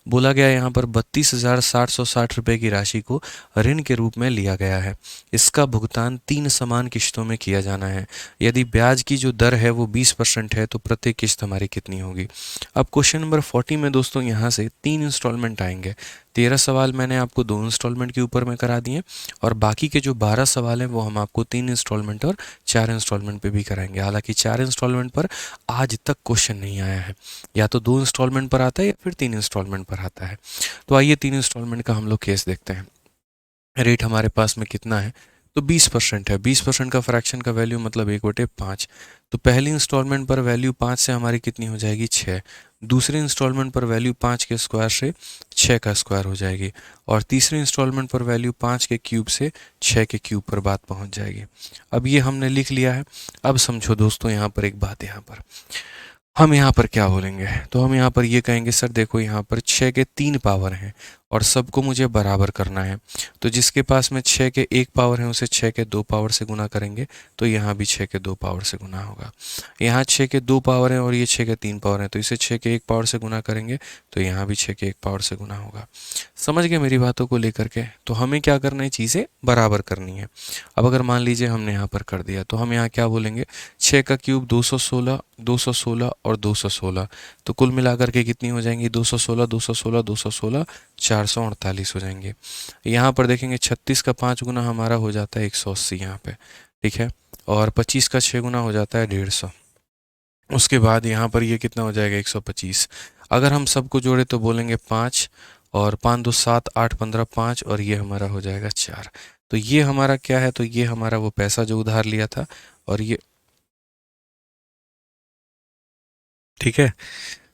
बोला गया यहाँ पर 32,760 रुपये की राशि को ऋण के रूप में लिया गया है। इसका भुगतान 3 समान किश्तों में किया जाना है। यदि ब्याज की जो दर है वो 20% है तो प्रत्येक किश्त हमारी कितनी होगी। अब क्वेश्चन नंबर 40 में दोस्तों यहाँ से 3 इंस्टॉलमेंट आएंगे। 13 सवाल मैंने आपको 2 इंस्टॉलमेंट के ऊपर में करा दिए और बाकी के जो 12 सवाल हैं वो हम आपको 3 इंस्टॉलमेंट और 4 इंस्टॉलमेंट पे भी कराएंगे। हालांकि 4 इंस्टॉलमेंट पर आज तक क्वेश्चन नहीं आया है, या तो 2 इंस्टॉलमेंट पर आता है या फिर 3 इंस्टॉलमेंट पर आता है। तो आइए 3 इंस्टॉलमेंट का हम लोग केस देखते हैं। रेट हमारे पास में कितना है, तो 20% है। 20% का फ्रैक्शन का वैल्यू मतलब 1/5। तो पहली इंस्टॉलमेंट पर वैल्यू 5 से हमारी कितनी हो जाएगी, 6। दूसरे इंस्टॉलमेंट पर वैल्यू 5 के स्क्वायर से 6 का स्क्वायर हो जाएगी और तीसरे इंस्टॉलमेंट पर वैल्यू 5 के क्यूब से 6 के क्यूब पर बात पहुंच जाएगी। अब ये हमने लिख लिया है। अब समझो दोस्तों यहाँ पर एक बात, यहाँ पर हम यहाँ पर क्या बोलेंगे, तो हम यहाँ पर ये कहेंगे सर देखो यहाँ पर 6 के 3 पावर हैं और सबको मुझे बराबर करना है। तो जिसके पास में 6 के 1 पावर है उसे 6 के 2 पावर से गुना करेंगे तो यहाँ भी 6 के 2 पावर से गुना होगा। यहाँ 6 के 2 पावर है और ये 6 के 3 पावर है तो इसे 6 के 1 पावर से गुना करेंगे तो यहाँ भी 6 के 1 पावर से गुना होगा। समझ गए मेरी बातों को लेकर के। तो हमें क्या करना है, चीज़ें बराबर करनी है। अब अगर मान लीजिए हमने यहाँ पर कर दिया तो हम यहाँ क्या बोलेंगे, 6 का क्यूब 216, 216 और 216, तो कुल मिलाकर के कितनी हो जाएंगी, 216, 216, 216, 448 हो जाएंगे। यहाँ पर देखेंगे 36 का 5 गुना हमारा हो जाता है 180 यहाँ पे, ठीक है, और 25 का 6 गुना हो जाता है 150। उसके बाद यहाँ पर ये कितना हो जाएगा, 125। अगर हम सबको जोड़े तो बोलेंगे 5 और 5 2 7 8 15 5 और ये हमारा हो जाएगा 4। तो ये हमारा क्या है, तो ये हमारा वो पैसा जो उधार लिया था और ये ठीक है।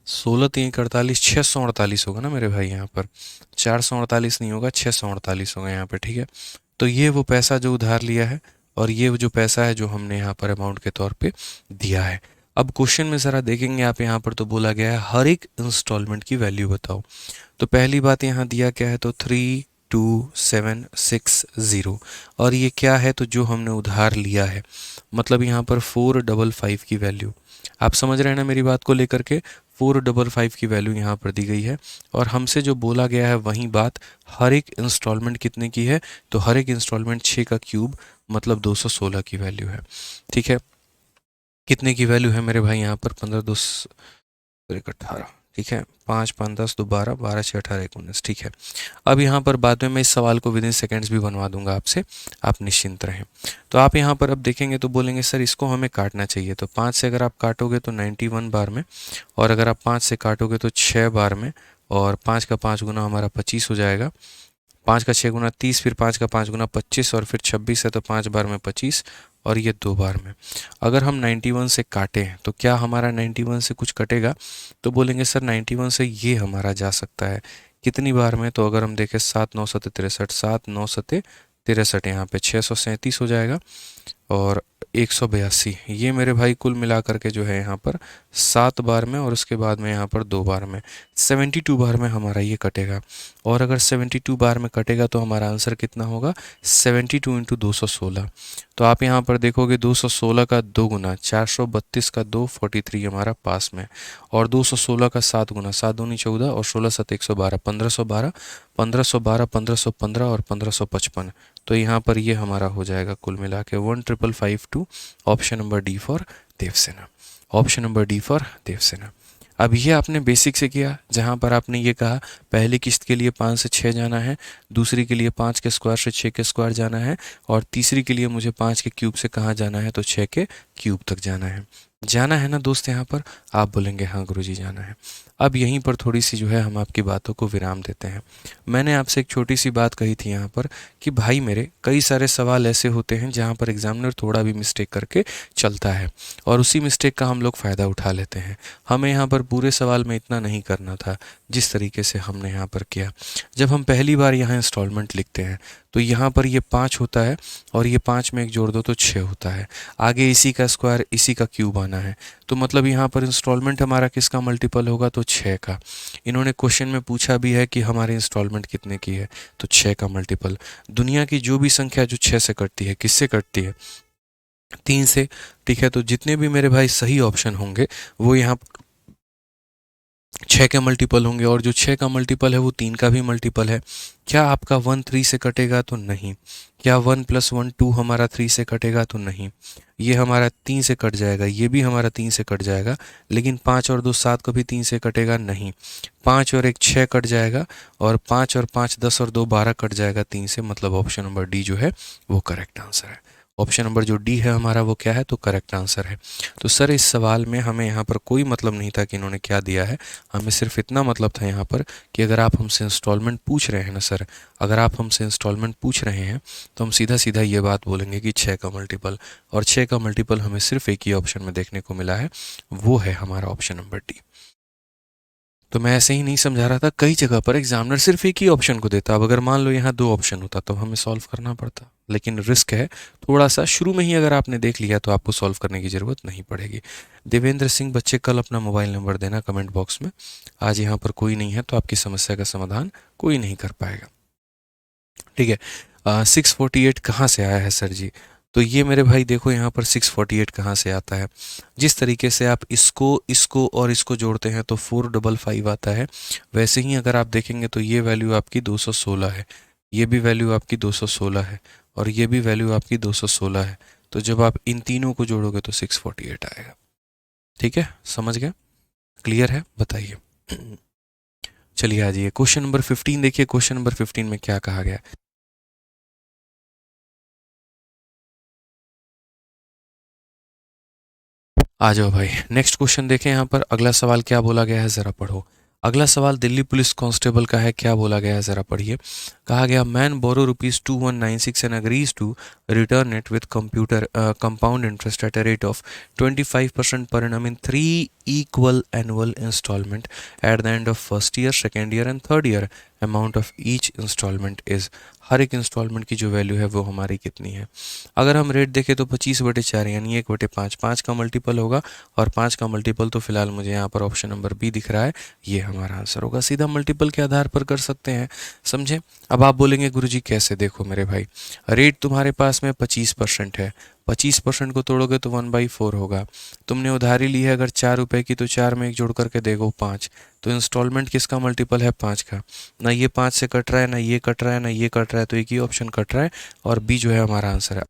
16 3 48, 648 होगा ना मेरे भाई, यहाँ पर 448 नहीं होगा, 648 होगा यहाँ पे, ठीक है। तो ये वो पैसा जो उधार लिया है और ये वो जो पैसा है जो हमने यहाँ पर अमाउंट के तौर पे दिया है। अब क्वेश्चन में ज़रा देखेंगे आप, यहाँ पर तो बोला गया है हर एक इंस्टॉलमेंट की वैल्यू बताओ। तो पहली बात यहाँ दिया क्या है, तो 32760 और ये क्या है, तो जो हमने उधार लिया है, मतलब यहाँ पर 455 की वैल्यू। आप समझ रहे हैं ना मेरी बात को लेकर के, 455 की वैल्यू यहाँ पर दी गई है और हमसे जो बोला गया है वही बात, हर एक इंस्टॉलमेंट कितने की है, तो हर एक इंस्टॉलमेंट 6 का क्यूब मतलब 216 की वैल्यू है, ठीक है। कितने की वैल्यू है मेरे भाई यहाँ पर, 15 2 18, ठीक है, 5 5 10 2 12, 12 6 18 19, ठीक है। अब यहाँ पर बाद में मैं इस सवाल को विद इन सेकेंड्स भी बनवा दूंगा आपसे, आप निश्चिंत रहें। तो आप यहाँ पर अब देखेंगे तो बोलेंगे सर इसको हमें काटना चाहिए, तो 5 से अगर आप काटोगे तो 91 बार में, और अगर आप 5 से काटोगे तो 6 बार में, और 5 का 5 गुना हमारा 25 हो जाएगा, 5 का 6 गुना 30, फिर 5 का 5 गुना 25 और फिर 26 है तो 5 बार में 25 और ये 2 बार में। अगर हम 91 से काटें तो क्या हमारा 91 से कुछ कटेगा, तो बोलेंगे सर 91 से ये हमारा जा सकता है कितनी बार में, तो अगर हम देखें 7 9 सते 63, 7 9 सते 63, यहाँ पे 637 हो जाएगा और 182, ये मेरे भाई कुल मिला करके जो है यहाँ पर 7 बार में और उसके बाद में यहाँ पर 2 बार में 72 बार में हमारा ये कटेगा। और अगर 72 बार में कटेगा तो हमारा आंसर कितना होगा, 72 इंटू 216। तो आप यहाँ पर देखोगे 216 का 2 गुना 432 का 2 43 हमारा पास में, और 216 का 7 गुना 7 दूनी 14 और 16 7 112 1512 1512 1515 और 1555। तो यहाँ पर ये हमारा हो जाएगा कुल मिला के 1552। Option number d for Devasena, option number d for Devasena. अब ये आपने बेसिक से किया, जहाँ पर आपने ये कहा पहली किस्त के लिए 5 से 6 जाना है, दूसरी के लिए 5 के स्क्वायर से 6 के स्क्वायर जाना है, और तीसरी के लिए मुझे 5 के क्यूब से कहाँ जाना है, तो 6 के क्यूब तक जाना है। जाना है ना दोस्त, यहाँ पर आप बोलेंगे हाँ गुरुजी जाना है। अब यहीं पर थोड़ी सी जो है हम आपकी बातों को विराम देते हैं। मैंने आपसे एक छोटी सी बात कही थी यहाँ पर कि भाई मेरे कई सारे सवाल ऐसे होते हैं जहाँ पर एग्जामिनर थोड़ा भी मिस्टेक करके चलता है और उसी मिस्टेक का हम लोग फ़ायदा उठा लेते हैं। हमें यहाँ पर पूरे सवाल में इतना नहीं करना था जिस तरीके से हमने यहाँ पर किया। जब हम पहली बार यहाँ इंस्टॉलमेंट लिखते हैं तो यहाँ पर ये 5 होता है और ये 5 में एक जोड़ दो तो 6 होता है, आगे इसी का स्क्वायर इसी का क्यूब आने आना है। तो मतलब यहाँ पर इंस्टॉलमेंट हमारा किसका मल्टीपल होगा, तो 6 का। इन्होंने क्वेश्चन में पूछा भी है कि हमारी इंस्टॉलमेंट कितने की है, तो 6 का मल्टीपल। दुनिया की जो भी संख्या जो 6 से कटती है, किससे कटती है, 3 से। ठीक है, तो जितने भी मेरे भाई सही ऑप्शन होंगे वो यहाँ 6 के मल्टीपल होंगे, और जो 6 का मल्टीपल है वो 3 का भी मल्टीपल है। क्या आपका 1 3 से कटेगा, तो नहीं। क्या 1 + 1 2 हमारा 3 से कटेगा, तो नहीं। ये हमारा 3 से कट जाएगा, ये भी हमारा 3 से कट जाएगा, लेकिन 5 और 2 7 कभी 3 से कटेगा नहीं। 5 और 1 6 कट जाएगा, और 5 और 5 10 और 2 12 कट जाएगा 3 से। मतलब ऑप्शन नंबर डी जो है वो करेक्ट आंसर है। ऑप्शन नंबर जो डी है हमारा वो क्या है, तो करेक्ट आंसर है। तो सर इस सवाल में हमें यहाँ पर कोई मतलब नहीं था कि इन्होंने क्या दिया है, हमें सिर्फ इतना मतलब था यहाँ पर कि अगर आप हमसे इंस्टॉलमेंट पूछ रहे हैं ना सर, अगर आप हमसे इंस्टॉलमेंट पूछ रहे हैं तो हम सीधा सीधा ये बात बोलेंगे कि 6 का मल्टीपल, और 6 का मल्टीपल हमें सिर्फ एक ही ऑप्शन में देखने को मिला है, वो है हमारा ऑप्शन नंबर डी। तो मैं ऐसे ही नहीं समझा रहा था, कई जगह पर एग्जामिनर सिर्फ एक ही ऑप्शन को देता। अब अगर मान लो यहाँ 2 ऑप्शन होता तो हमें सॉल्व करना पड़ता, लेकिन रिस्क है थोड़ा सा। शुरू में ही अगर आपने देख लिया तो आपको सॉल्व करने की ज़रूरत नहीं पड़ेगी। देवेंद्र सिंह बच्चे कल अपना मोबाइल नंबर देना कमेंट बॉक्स में। आज यहाँ पर कोई नहीं है तो आपकी समस्या का समाधान कोई नहीं कर पाएगा। ठीक है, 648 कहाँ से आया है सर जी? तो ये मेरे भाई देखो यहाँ पर 648 कहाँ से आता है। जिस तरीके से आप इसको इसको और इसको जोड़ते हैं तो 455 आता है, वैसे ही अगर आप देखेंगे तो ये वैल्यू आपकी 216 है, ये भी वैल्यू आपकी 216 है, और ये भी वैल्यू आपकी 216 है। तो जब आप इन तीनों को जोड़ोगे तो 648 आएगा। ठीक है, समझ गए? क्लियर है? बताइए। चलिए आ जाइए क्वेश्चन नंबर 15 देखिए। क्वेश्चन नंबर 15 में क्या कहा गया है। आ जाओ भाई, नेक्स्ट क्वेश्चन देखें। यहाँ पर अगला सवाल क्या बोला गया है, ज़रा पढ़ो। अगला सवाल दिल्ली पुलिस कांस्टेबल का है। क्या बोला गया है, ज़रा पढ़िए। कहा गया man borrow ₹2196 and agrees to return it with computer compound interest at a rate of 25% per annum in 3 equal annual installment at the end of first year, second year and third year. Amount of each installment is, हर एक installment की जो value है वो हमारी कितनी है। अगर हम रेट देखें तो 25/4 यानी 1/5, 5 का मल्टीपल होगा, और 5 का मल्टीपल तो फिलहाल मुझे यहाँ पर ऑप्शन नंबर बी दिख रहा है, ये हमारा आंसर होगा। सीधा मल्टीपल के आधार पर कर सकते हैं, समझे। अब आप बोलेंगे गुरुजी कैसे? देखो मेरे भाई, रेट तुम्हारे पास में 25% है, 25% को तोड़ोगे तो 1/4 होगा। तुमने उधारी ली है अगर 4 रुपए की, तो 4 में 1 जोड़ करके देखो 5। तो इंस्टॉलमेंट किसका मल्टीपल है? 5 का। ना ये 5 से कट रहा है, ना ये कट रहा है, ना ये कट रहा है, तो एक ही ऑप्शन कट रहा है, और बी जो है हमारा आंसर है।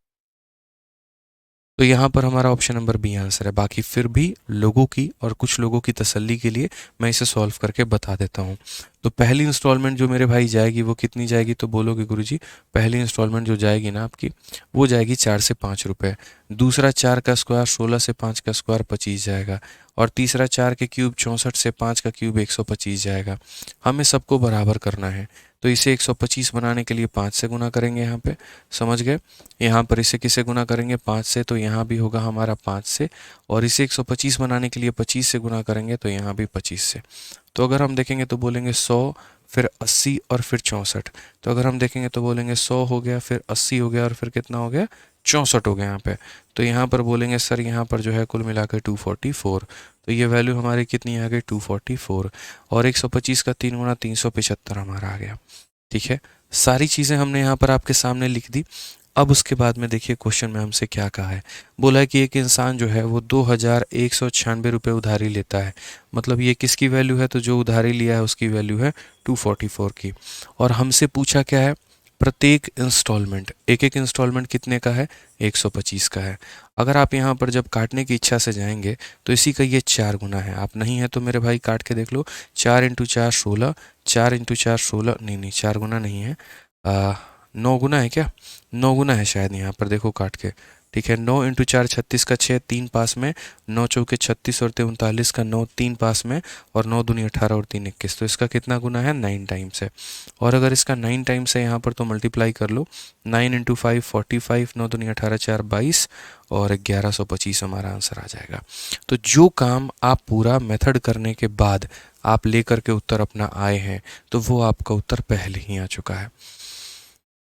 तो यहाँ पर हमारा ऑप्शन नंबर बी आंसर है। बाकी फिर भी लोगों की और कुछ लोगों की तसल्ली के लिए मैं इसे सॉल्व करके बता देता हूँ। तो पहली इंस्टॉलमेंट जो मेरे भाई जाएगी वो कितनी जाएगी? तो बोलोगे गुरुजी पहली इंस्टॉलमेंट जो जाएगी ना आपकी, वो जाएगी 4 से 5 रुपये। दूसरा 4 का स्क्वायर 16 से 5 का स्क्वायर 25 जाएगा, और तीसरा 4 के क्यूब 64 से 5 का क्यूब 125 जाएगा। हमें सबको बराबर करना है, तो इसे 125 बनाने के लिए 5 से गुना करेंगे यहाँ पे, समझ गए। यहाँ पर इसे किससे गुना करेंगे? 5 से, तो यहाँ भी होगा हमारा 5 से, और इसे 125 बनाने के लिए 25 से गुना करेंगे तो यहाँ भी 25 से। तो अगर हम देखेंगे तो बोलेंगे 100, फिर 80 और फिर 64। तो अगर हम देखेंगे तो बोलेंगे 100 हो गया, फिर 80 हो गया, और फिर कितना हो गया? 64 हो गया यहाँ पे। तो यहाँ पर बोलेंगे सर यहाँ पर जो है कुल मिलाकर 244। तो ये वैल्यू हमारी कितनी आ गई? 244, और 125 का 3 गुना 375 हमारा आ गया। ठीक है, सारी चीज़ें हमने यहाँ पर आपके सामने लिख दी। अब उसके बाद में देखिए क्वेश्चन में हमसे क्या कहा है। बोला है कि एक इंसान जो है वो 2196 रुपये उधारी लेता है। मतलब ये किसकी वैल्यू है? तो जो उधारी लिया है उसकी वैल्यू है 244 की। और हमसे पूछा क्या है? प्रत्येक इंस्टॉलमेंट, एक एक इंस्टॉलमेंट कितने का है? 125 का है। अगर आप यहाँ पर जब काटने की इच्छा से जाएंगे तो इसी का ये 4 गुना है। आप नहीं है तो मेरे भाई काट के देख लो। 4 × 4 16, 4 × 4 16, नहीं नहीं 4 गुना नहीं है, 9 गुना है क्या? 9 गुना है शायद, यहाँ पर देखो काट के। ठीक है, 9 × 4 36 का 6, 3 पास में, 9 चौके 36 और 39 का 9, 3 पास में, और 9 दूनी 18 और 3 21। तो इसका कितना गुना है? 9 टाइम्स है। और अगर इसका 9 टाइम्स है यहाँ पर तो मल्टीप्लाई कर लो। 9 × 5 45, 9 दूनी 18, 4 22, और 1125 हमारा आंसर आ जाएगा। तो जो काम आप पूरा मेथड करने के बाद आप लेकर के उत्तर अपना आए हैं, तो वो आपका उत्तर पहले ही आ चुका है।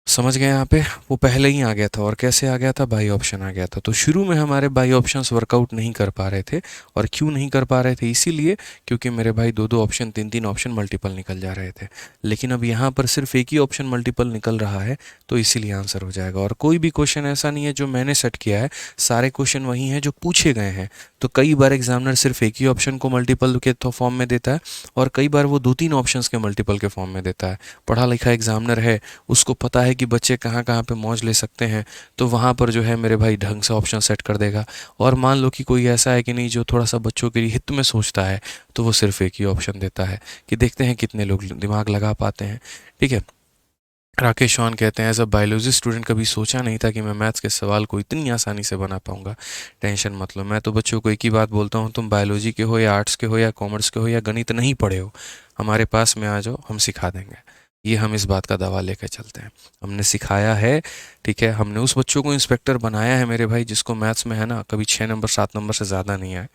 समझ गए यहाँ पे, वो पहले ही आ गया था। और कैसे आ गया था, बाई ऑप्शन आ गया था। तो शुरू में हमारे बाई ऑप्शंस वर्कआउट नहीं कर पा रहे थे। और क्यों नहीं कर पा रहे थे, इसीलिए क्योंकि मेरे भाई दो दो ऑप्शन, तीन तीन ऑप्शन मल्टीपल निकल जा रहे थे। लेकिन अब यहाँ पर सिर्फ एक ही ऑप्शन मल्टीपल निकल रहा है, तो इसीलिए आंसर हो जाएगा। और कोई भी क्वेश्चन ऐसा नहीं है जो मैंने सेट किया है, सारे क्वेश्चन वही हैं जो पूछे गए हैं। तो कई बार एग्जामिनर सिर्फ एक ही ऑप्शन को मल्टीपल के फॉर्म में देता है, और कई बार वो दो तीन ऑप्शंस के मल्टीपल के फॉर्म में देता है। पढ़ा लिखा एग्जामिनर है, उसको पता है कि बच्चे कहाँ कहाँ पे मौज ले सकते हैं, तो वहाँ पर जो है मेरे भाई ढंग से ऑप्शन सेट कर देगा। और मान लो कि कोई ऐसा है कि नहीं जो थोड़ा सा बच्चों के लिए हित में सोचता है, तो वो सिर्फ एक ही ऑप्शन देता है। कि देखते हैं कितने लोग दिमाग लगा पाते हैं। ठीक है। राकेश चौहान कहते हैं, एज अ बायोलॉजी स्टूडेंट कभी सोचा नहीं था कि मैं मैथ्स के सवाल को इतनी आसानी से बना पाऊंगा। टेंशन मत लो, मैं तो बच्चों को एक ही बात बोलता हूँ, तुम बायोलॉजी के हो या आर्ट्स के हो या कॉमर्स के हो या गणित नहीं पढ़े हो, हमारे पास में आ जाओ, हम सिखा देंगे। ये हम इस बात का दावा लेकर चलते हैं, हमने सिखाया है। ठीक है, हमने उस बच्चों को इंस्पेक्टर बनाया है मेरे भाई, जिसको मैथ्स में है ना कभी 6 नंबर 7 नंबर से ज़्यादा नहीं आए।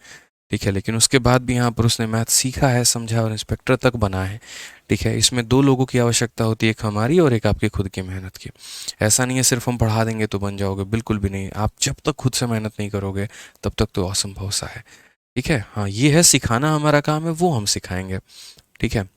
ठीक है, लेकिन उसके बाद भी यहाँ पर उसने मैथ सीखा है, समझा और इंस्पेक्टर तक बना है। ठीक है, इसमें दो लोगों की आवश्यकता होती है, एक हमारी और एक आपकी खुद की मेहनत की। ऐसा नहीं है सिर्फ हम पढ़ा देंगे तो बन जाओगे, बिल्कुल भी नहीं। आप जब तक खुद से मेहनत नहीं करोगे तब तक तो असंभव सा है। ठीक है, हाँ ये है सिखाना हमारा काम है, वो हम सिखाएंगे। ठीक है,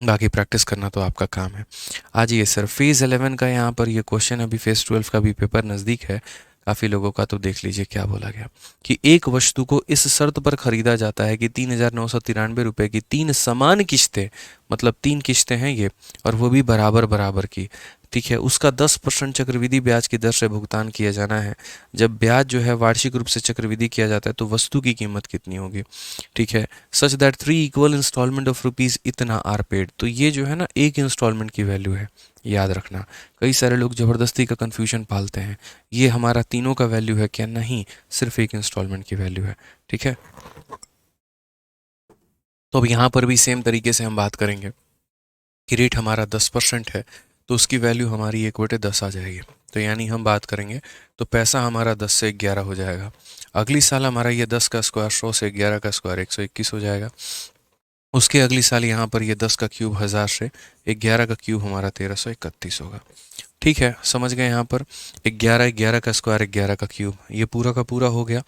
बाकी प्रैक्टिस करना तो आपका काम है। आज ये सर फेज़ 11 का यहाँ पर ये क्वेश्चन, अभी फेज़ 12 का भी पेपर नज़दीक है काफ़ी लोगों का, तो देख लीजिए क्या बोला गया कि एक वस्तु को इस शर्त पर खरीदा जाता है कि 3,993 रुपये की तीन समान किश्तें, मतलब तीन किश्तें हैं ये, और वो भी बराबर बराबर की। ठीक है, उसका 10% चक्रवृद्धि ब्याज की दर से भुगतान किया जाना है। जब ब्याज जो है वार्षिक रूप से चक्रवृद्धि किया जाता है तो वस्तु की कीमत कितनी होगी। ठीक है, such that 3 equal instalment of rupees इतना आर पेड। तो ये जो है ना एक इंस्टॉलमेंट की वैल्यू है, याद रखना। कई सारे लोग ज़बरदस्ती का कन्फ्यूजन पालते हैं, ये हमारा तीनों का वैल्यू है क्या, नहीं, सिर्फ एक इंस्टॉलमेंट की वैल्यू है। ठीक है, तो अब यहाँ पर भी सेम तरीके से हम बात करेंगे कि रेट हमारा 10% है, तो उसकी वैल्यू हमारी 1/10 आ जाएगी। तो यानी हम बात करेंगे तो पैसा हमारा 10 से 11 हो जाएगा। अगली साल हमारा ये 10 का स्क्वायर 100 से 11 का स्क्वायर 121 हो जाएगा। उसके अगली साल यहाँ पर ये 10 का क्यूब 1000 से 11 का क्यूब हमारा 1331 होगा। ठीक है, समझ गए। यहाँ पर 11 11 का स्क्वायर 11 का क्यूब, ये पूरा का पूरा हो गया।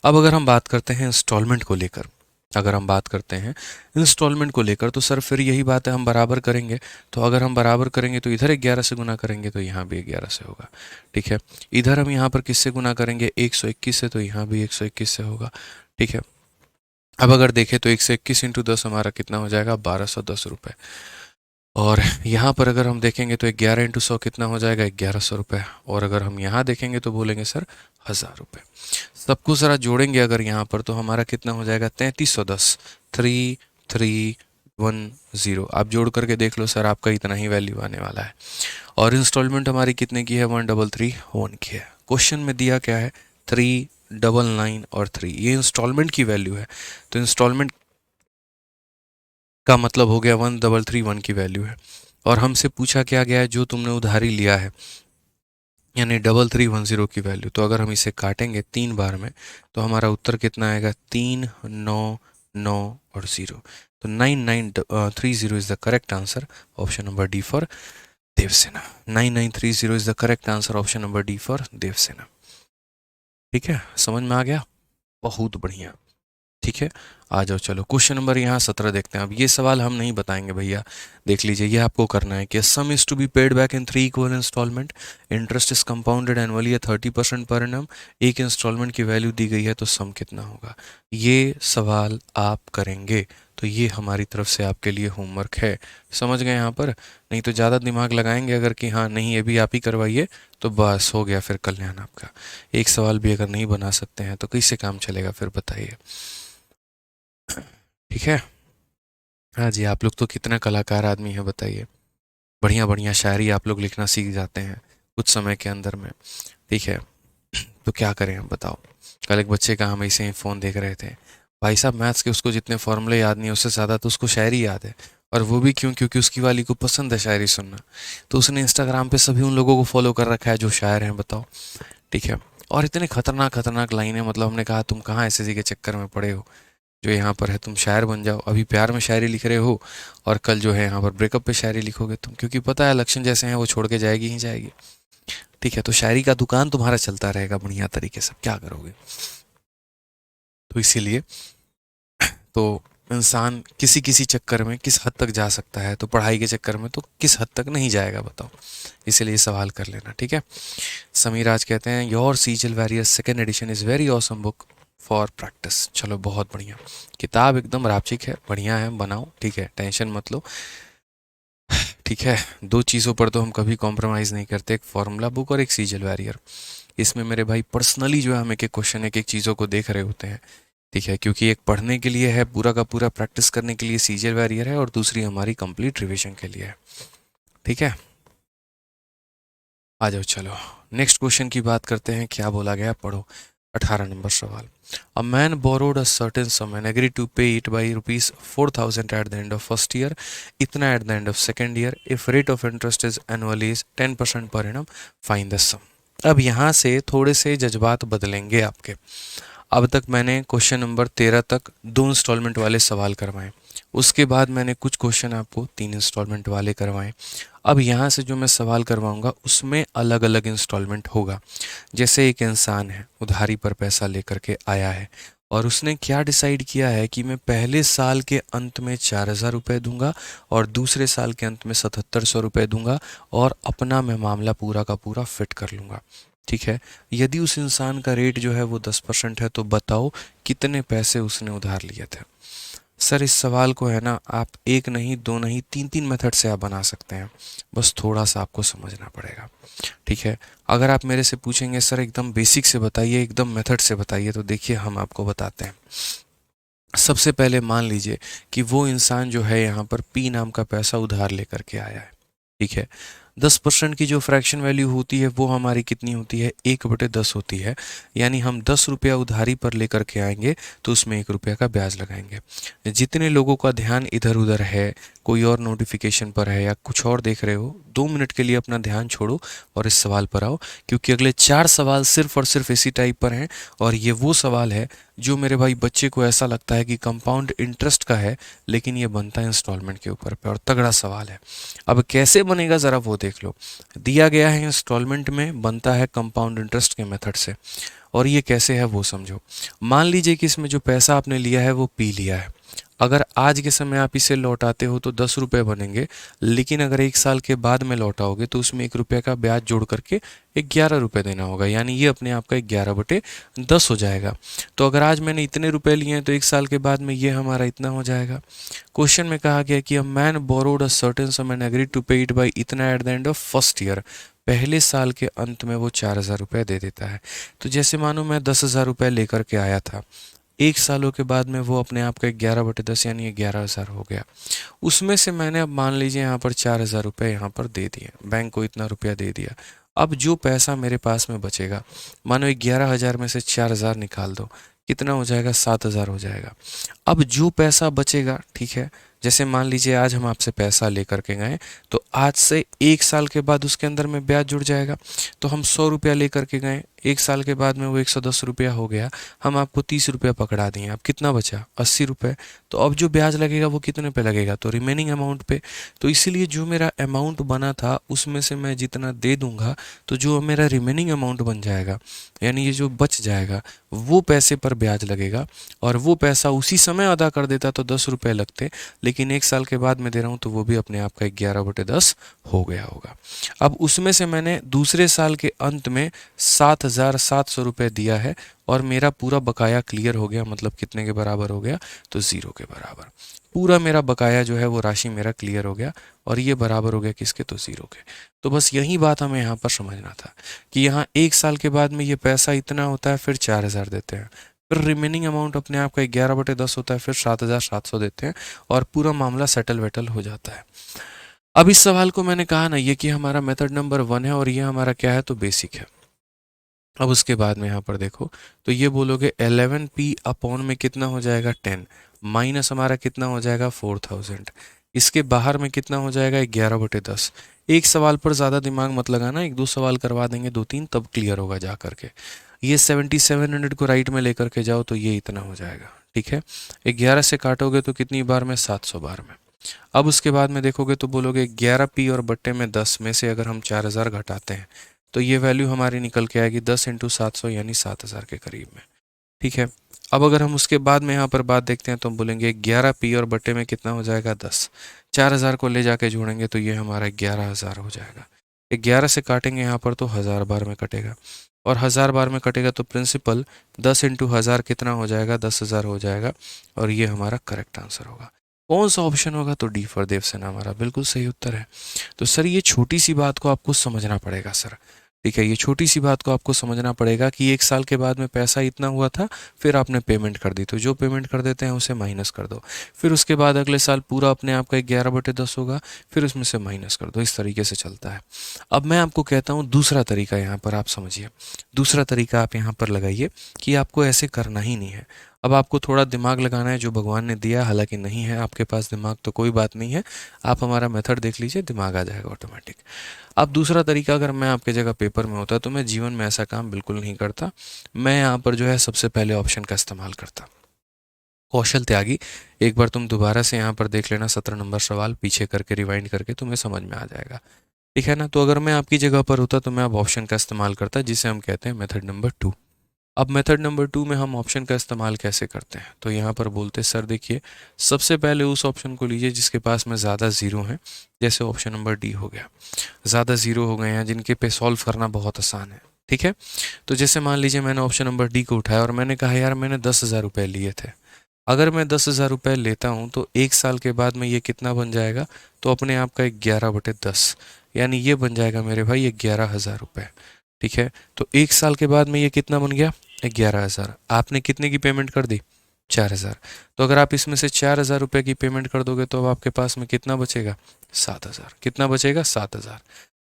अब अगर हम बात करते हैं इंस्टॉलमेंट को लेकर, अगर हम बात करते हैं इंस्टॉलमेंट को लेकर, तो सर फिर यही बात है, हम बराबर करेंगे। तो अगर हम बराबर करेंगे तो इधर 11 से गुना करेंगे तो यहाँ भी 11 से होगा। ठीक है, इधर हम यहाँ पर किससे गुना करेंगे, 121 से, तो यहाँ भी 121 से होगा। ठीक है, अब अगर देखें तो 121 इंटू 10 हमारा कितना हो जाएगा, 1210 रुपये। और यहाँ पर अगर हम देखेंगे तो 11 इंटू 100 कितना हो जाएगा, 1100 रुपये। और अगर हम यहाँ देखेंगे तो बोलेंगे सर 1000 रुपये। सबको ज़रा जोड़ेंगे अगर यहाँ पर, तो हमारा कितना हो जाएगा, 3310, 3310। आप जोड़ करके देख लो सर, आपका इतना ही वैल्यू आने वाला है। और इंस्टॉलमेंट हमारी कितने की है, 1331 की है। क्वेश्चन में दिया क्या है, 399 और 3, ये इंस्टॉलमेंट की वैल्यू है। तो इंस्टॉलमेंट का मतलब हो गया 1331 की वैल्यू है। और हमसे पूछा क्या गया है, जो तुमने उधारी लिया है, यानी 3310 की वैल्यू। तो अगर हम इसे काटेंगे 3 बार में तो हमारा उत्तर कितना आएगा, 399 और 0। तो 9930 is the correct answer, option number d for Devasena. 9930 is the correct answer, option number d for Devasena. ठीक है, समझ में आ गया, बहुत बढ़िया। ठीक है, आ जाओ, चलो क्वेश्चन नंबर यहाँ 17 देखते हैं। अब ये सवाल हम नहीं बताएंगे भैया, देख लीजिए, ये आपको करना है कि sum is to be paid back in 3 equal instalment, interest is compounded annually 30% per annum. एक इंस्टॉलमेंट की वैल्यू दी गई है तो सम कितना होगा, ये सवाल आप करेंगे। तो ये हमारी तरफ से आपके लिए होमवर्क है, समझ गए यहाँ पर। नहीं तो ज़्यादा दिमाग लगाएंगे अगर कि हाँ नहीं ये भी आप ही करवाइए, तो बस हो गया फिर कल्याण आपका। एक सवाल भी अगर नहीं बना सकते हैं तो कैसे काम चलेगा फिर, बताइए। ठीक है, हाँ जी, आप लोग तो कितना कलाकार आदमी है बताइए, बढ़िया बढ़िया शायरी आप लोग लिखना सीख जाते हैं कुछ समय के अंदर में। ठीक है, तो क्या करें हम बताओ। कल एक बच्चे का हम ऐसे ही फ़ोन देख रहे थे, भाई साहब मैथ्स के उसको जितने फॉर्मूले याद नहीं है उससे ज़्यादा तो उसको शायरी याद है। और वो भी क्यों, क्योंकि उसकी वाली को पसंद है शायरी सुनना। तो उसने इंस्टाग्राम पे सभी उन लोगों को फॉलो कर रखा है जो शायर हैं, बताओ। ठीक है, और इतने खतरनाक खतरनाक लाइनें, मतलब हमने कहा तुम कहाँ एसएससी के चक्कर में पड़े हो। जो यहाँ पर है तुम शायर बन जाओ, अभी प्यार में शायरी लिख रहे हो और कल जो है यहाँ पर ब्रेकअप पे शायरी लिखोगे तुम, क्योंकि पता है लक्षण जैसे हैं वो छोड़ के जाएगी ही जाएगी। ठीक है, तो शायरी का दुकान तुम्हारा चलता रहेगा बढ़िया तरीके से, क्या करोगे। तो इसीलिए तो इंसान किसी किसी चक्कर में किस हद तक जा सकता है, तो पढ़ाई के चक्कर में तो किस हद तक नहीं जाएगा बताओ। इसीलिए सवाल कर लेना, ठीक है। समीर आज कहते हैं योर सीजल warrior second edition is very awesome book for practice. चलो बहुत बढ़िया, किताब एकदम रापचिक है, बढ़िया है, बनाओ, ठीक है, टेंशन मत लो। ठीक है, दो चीज़ों पर तो हम कभी कॉम्प्रोमाइज़ नहीं करते, एक फॉर्मूला बुक और एक सीजल वैरियर। इसमें मेरे भाई पर्सनली जो है हम एक एक क्वेश्चन एक एक चीज़ों को देख रहे होते हैं। ठीक है, क्योंकि एक पढ़ने के लिए है, पूरा का पूरा प्रैक्टिस करने के लिए सीजल वैरियर है, और दूसरी हमारी कंप्लीट रिवीजन के लिए है। ठीक है, आ जाओ चलो नेक्स्ट क्वेश्चन की बात करते हैं। क्या बोला गया, पढ़ो। 18 नंबर सवाल। A man borrowed a certain sum and agree to pay it by ₹4,000 at the end of first year, इतना at the end of second year, if rate of interest is annually is 10% per annum, find the सम। अब यहाँ से थोड़े से जज्बात बदलेंगे आपके। अब तक मैंने क्वेश्चन नंबर 13 तक 2 इंस्टॉलमेंट वाले सवाल करवाए, उसके बाद मैंने कुछ क्वेश्चन आपको 3 इंस्टॉलमेंट वाले करवाए। अब यहाँ से जो मैं सवाल करवाऊंगा उसमें अलग अलग इंस्टॉलमेंट होगा। जैसे एक इंसान है, उधारी पर पैसा लेकर के आया है, और उसने क्या डिसाइड किया है कि मैं पहले साल के अंत में 4,000 रुपये दूंगा और दूसरे साल के अंत में 7,700 रुपये दूंगा, और अपना मैं मामला पूरा का पूरा फिट कर लूँगा। ठीक है, यदि उस इंसान का रेट जो है वो 10% है, तो बताओ कितने पैसे उसने उधार लिए थे। सर इस सवाल को है ना आप एक नहीं, दो नहीं, तीन तीन मेथड से आप बना सकते हैं, बस थोड़ा सा आपको समझना पड़ेगा। ठीक है, अगर आप मेरे से पूछेंगे सर एकदम बेसिक से बताइए, एकदम मेथड से बताइए, तो देखिए हम आपको बताते हैं। सबसे पहले मान लीजिए कि वो इंसान जो है यहाँ पर पी नाम का पैसा उधार लेकर के आया है। ठीक है, 10% की जो फ्रैक्शन वैल्यू होती है वो हमारी कितनी होती है, 1/10 होती है। यानी हम 10 रुपया उधारी पर लेकर के आएंगे तो उसमें 1 रुपया का ब्याज लगाएंगे। जितने लोगों का ध्यान इधर उधर है, कोई और नोटिफिकेशन पर है या कुछ और देख रहे हो, 2 मिनट के लिए अपना ध्यान छोड़ो और इस सवाल पर आओ, क्योंकि अगले 4 सवाल सिर्फ और सिर्फ इसी टाइप पर हैं। और ये वो सवाल है जो मेरे भाई बच्चे को ऐसा लगता है कि कंपाउंड इंटरेस्ट का है, लेकिन ये बनता है इंस्टॉलमेंट के ऊपर पे, और तगड़ा सवाल है। अब कैसे बनेगा ज़रा वो देख लो। दिया गया है इंस्टॉलमेंट में, बनता है कंपाउंड इंटरेस्ट के मेथड से, और ये कैसे है वो समझो। मान लीजिए कि इसमें जो पैसा आपने लिया है वो पी लिया है। अगर आज के समय आप इसे लौटाते हो तो 10 रुपये बनेंगे, लेकिन अगर 1 साल के बाद में लौटाओगे तो उसमें 1 रुपये का ब्याज जोड़ करके 11 रुपये देना होगा, यानी ये अपने आप का 11/10 हो जाएगा। तो अगर आज मैंने इतने रुपए लिए हैं तो 1 साल के बाद में ये हमारा इतना हो जाएगा। क्वेश्चन में कहा गया कि a man borrowed a certain sum and agreed to pay it by इतना at the end of first year, पहले साल के अंत में वो 4,000 रुपये दे देता है। तो जैसे मानो मैं 10,000 रुपये लेकर के आया था, 1 सालों के बाद में वो अपने आप का 11/10 यानी 11,000 हो गया। उसमें से मैंने अब मान लीजिए यहाँ पर 4,000 रुपये यहाँ पर दे दिए, बैंक को इतना रुपया दे दिया। अब जो पैसा मेरे पास में बचेगा, मानो 11,000 में से 4,000 निकाल दो, कितना हो जाएगा, 7,000 हो जाएगा। अब जो पैसा बचेगा, ठीक है, जैसे मान लीजिए आज हम आपसे पैसा लेकर के गए, तो आज से 1 साल के बाद उसके अंदर में ब्याज जुड़ जाएगा। तो हम 100 रुपया लेकर के गए, 1 साल के बाद में वो 110 रुपया हो गया, हम आपको 30 रुपया पकड़ा दिए, अब कितना बचा, 80 रुपये। तो अब जो ब्याज लगेगा वो कितने पे लगेगा, तो रिमेनिंग अमाउंट पे। तो इसीलिए जो मेरा अमाउंट बना था उसमें से मैं जितना दे दूंगा, तो जो मेरा रिमेनिंग अमाउंट बन जाएगा, यानी ये जो बच जाएगा, वो पैसे पर ब्याज लगेगा। और वो पैसा उसी समय अदा कर देता तो 10 रुपये लगते, लेकिन 1 साल के बाद में दे रहा हूँ तो वो भी अपने आप का 11/10 हो गया होगा। अब उसमें से मैंने दूसरे साल के अंत में 7,700 रुपये दिया है, और मेरा पूरा बकाया क्लियर हो गया। मतलब कितने के बराबर हो गया, तो 0 के बराबर। पूरा मेरा बकाया जो है वो राशि मेरा क्लियर हो गया, और ये बराबर हो गया किसके, तो 0 के। तो बस यही बात हमें यहाँ पर समझना था कि यहाँ 1 साल के बाद में ये पैसा इतना होता है, फिर 4,000 देते हैं, फिर रिमेनिंग अमाउंट अपने आप का 11/10 होता है, फिर 7,700 देते हैं, और पूरा मामला सेटल वेटल हो जाता है। अब इस सवाल को मैंने कहा ना, ये कि हमारा मेथड नंबर 1 है और ये हमारा क्या है, तो बेसिक है। अब उसके बाद में यहाँ पर देखो, तो ये बोलोगे 11p अपॉन में कितना हो जाएगा, 10, माइनस हमारा कितना हो जाएगा, 4,000, इसके बाहर में कितना हो जाएगा, 11/10। एक सवाल पर ज़्यादा दिमाग मत लगाना, 1-2 सवाल करवा देंगे, 2-3, तब क्लियर होगा जा करके। ये 7700 को राइट में लेकर के जाओ तो ये इतना हो जाएगा। ठीक है। 11 से काटोगे तो कितनी बार में, 700 बार में। अब उसके बाद में देखोगे तो बोलोगे 11p और बट्टे में 10 में से अगर हम 4000 घटाते हैं तो ये वैल्यू हमारी निकल के आएगी 10 इंटू 700 यानी 7000 के करीब में। ठीक है। अब अगर हम उसके बाद में यहाँ पर बात देखते हैं तो हम बोलेंगे 11p और बट्टे में कितना हो जाएगा, 10। 4000 को ले जाके जोड़ेंगे तो ये हमारा 11000 हो जाएगा। 11 से काटेंगे यहाँ पर तो 1000 बार में कटेगा, और 1000 बार में कटेगा तो प्रिंसिपल 10 इंटू 1000 कितना हो जाएगा, 10,000 हो जाएगा, और ये हमारा करेक्ट आंसर होगा। कौन सा ऑप्शन होगा, तो डी फॉर देवसेना हमारा बिल्कुल सही उत्तर है। तो सर ये छोटी सी बात को आपको समझना पड़ेगा सर, ठीक है, ये छोटी सी बात को आपको समझना पड़ेगा कि 1 साल के बाद में पैसा इतना हुआ था, फिर आपने पेमेंट कर दी, तो जो पेमेंट कर देते हैं उसे माइनस कर दो, फिर उसके बाद अगले साल पूरा अपने आप का 11/10 होगा, फिर उसमें से माइनस कर दो, इस तरीके से चलता है। अब मैं आपको कहता हूँ दूसरा तरीका, यहाँ पर आप समझिए, दूसरा तरीका आप यहाँ पर लगाइए कि आपको ऐसे करना ही नहीं है। अब आपको थोड़ा दिमाग लगाना है जो भगवान ने दिया, हालांकि नहीं है आपके पास दिमाग तो कोई बात नहीं है, आप हमारा मेथड देख लीजिए, दिमाग आ जाएगा ऑटोमेटिक। अब दूसरा तरीका, अगर मैं आपके जगह पेपर में होता तो मैं जीवन में ऐसा काम बिल्कुल नहीं करता। मैं यहाँ पर जो है सबसे पहले ऑप्शन का इस्तेमाल करता। कौशल त्यागी, एक बार तुम दोबारा से यहाँ पर देख लेना 17 नंबर सवाल, पीछे करके रिवाइंड करके तुम्हें समझ में आ जाएगा, ठीक है ना। तो अगर मैं आपकी जगह पर होता तो मैं अब ऑप्शन का इस्तेमाल करता, जिसे हम कहते हैं मेथड नंबर 2। अब मेथड नंबर 2 में हम ऑप्शन का इस्तेमाल कैसे करते हैं, तो यहाँ पर बोलते सर देखिए, सबसे पहले उस ऑप्शन को लीजिए जिसके पास में ज़्यादा ज़ीरो हैं, जैसे ऑप्शन नंबर डी हो गया, ज़्यादा ज़ीरो हो गए हैं जिनके पे सॉल्व करना बहुत आसान है, ठीक है। तो जैसे मान लीजिए मैंने ऑप्शन नंबर डी को उठाया और मैंने कहा यार मैंने 10,000 रुपये लिए थे, अगर मैं 10,000 रुपये लेता हूँ तो 1 साल के बाद में ये कितना बन जाएगा, तो अपने आप का 11/10, यानी ये बन जाएगा मेरे भाई 11,000 रुपये, ठीक है। तो 1 साल के बाद में ये कितना बन गया, 11,000। आपने कितने की पेमेंट कर दी, 4,000। तो अगर आप इसमें से 4,000 रुपये की पेमेंट कर दोगे तो अब आपके पास में कितना बचेगा, 7,000। कितना बचेगा, 7,000।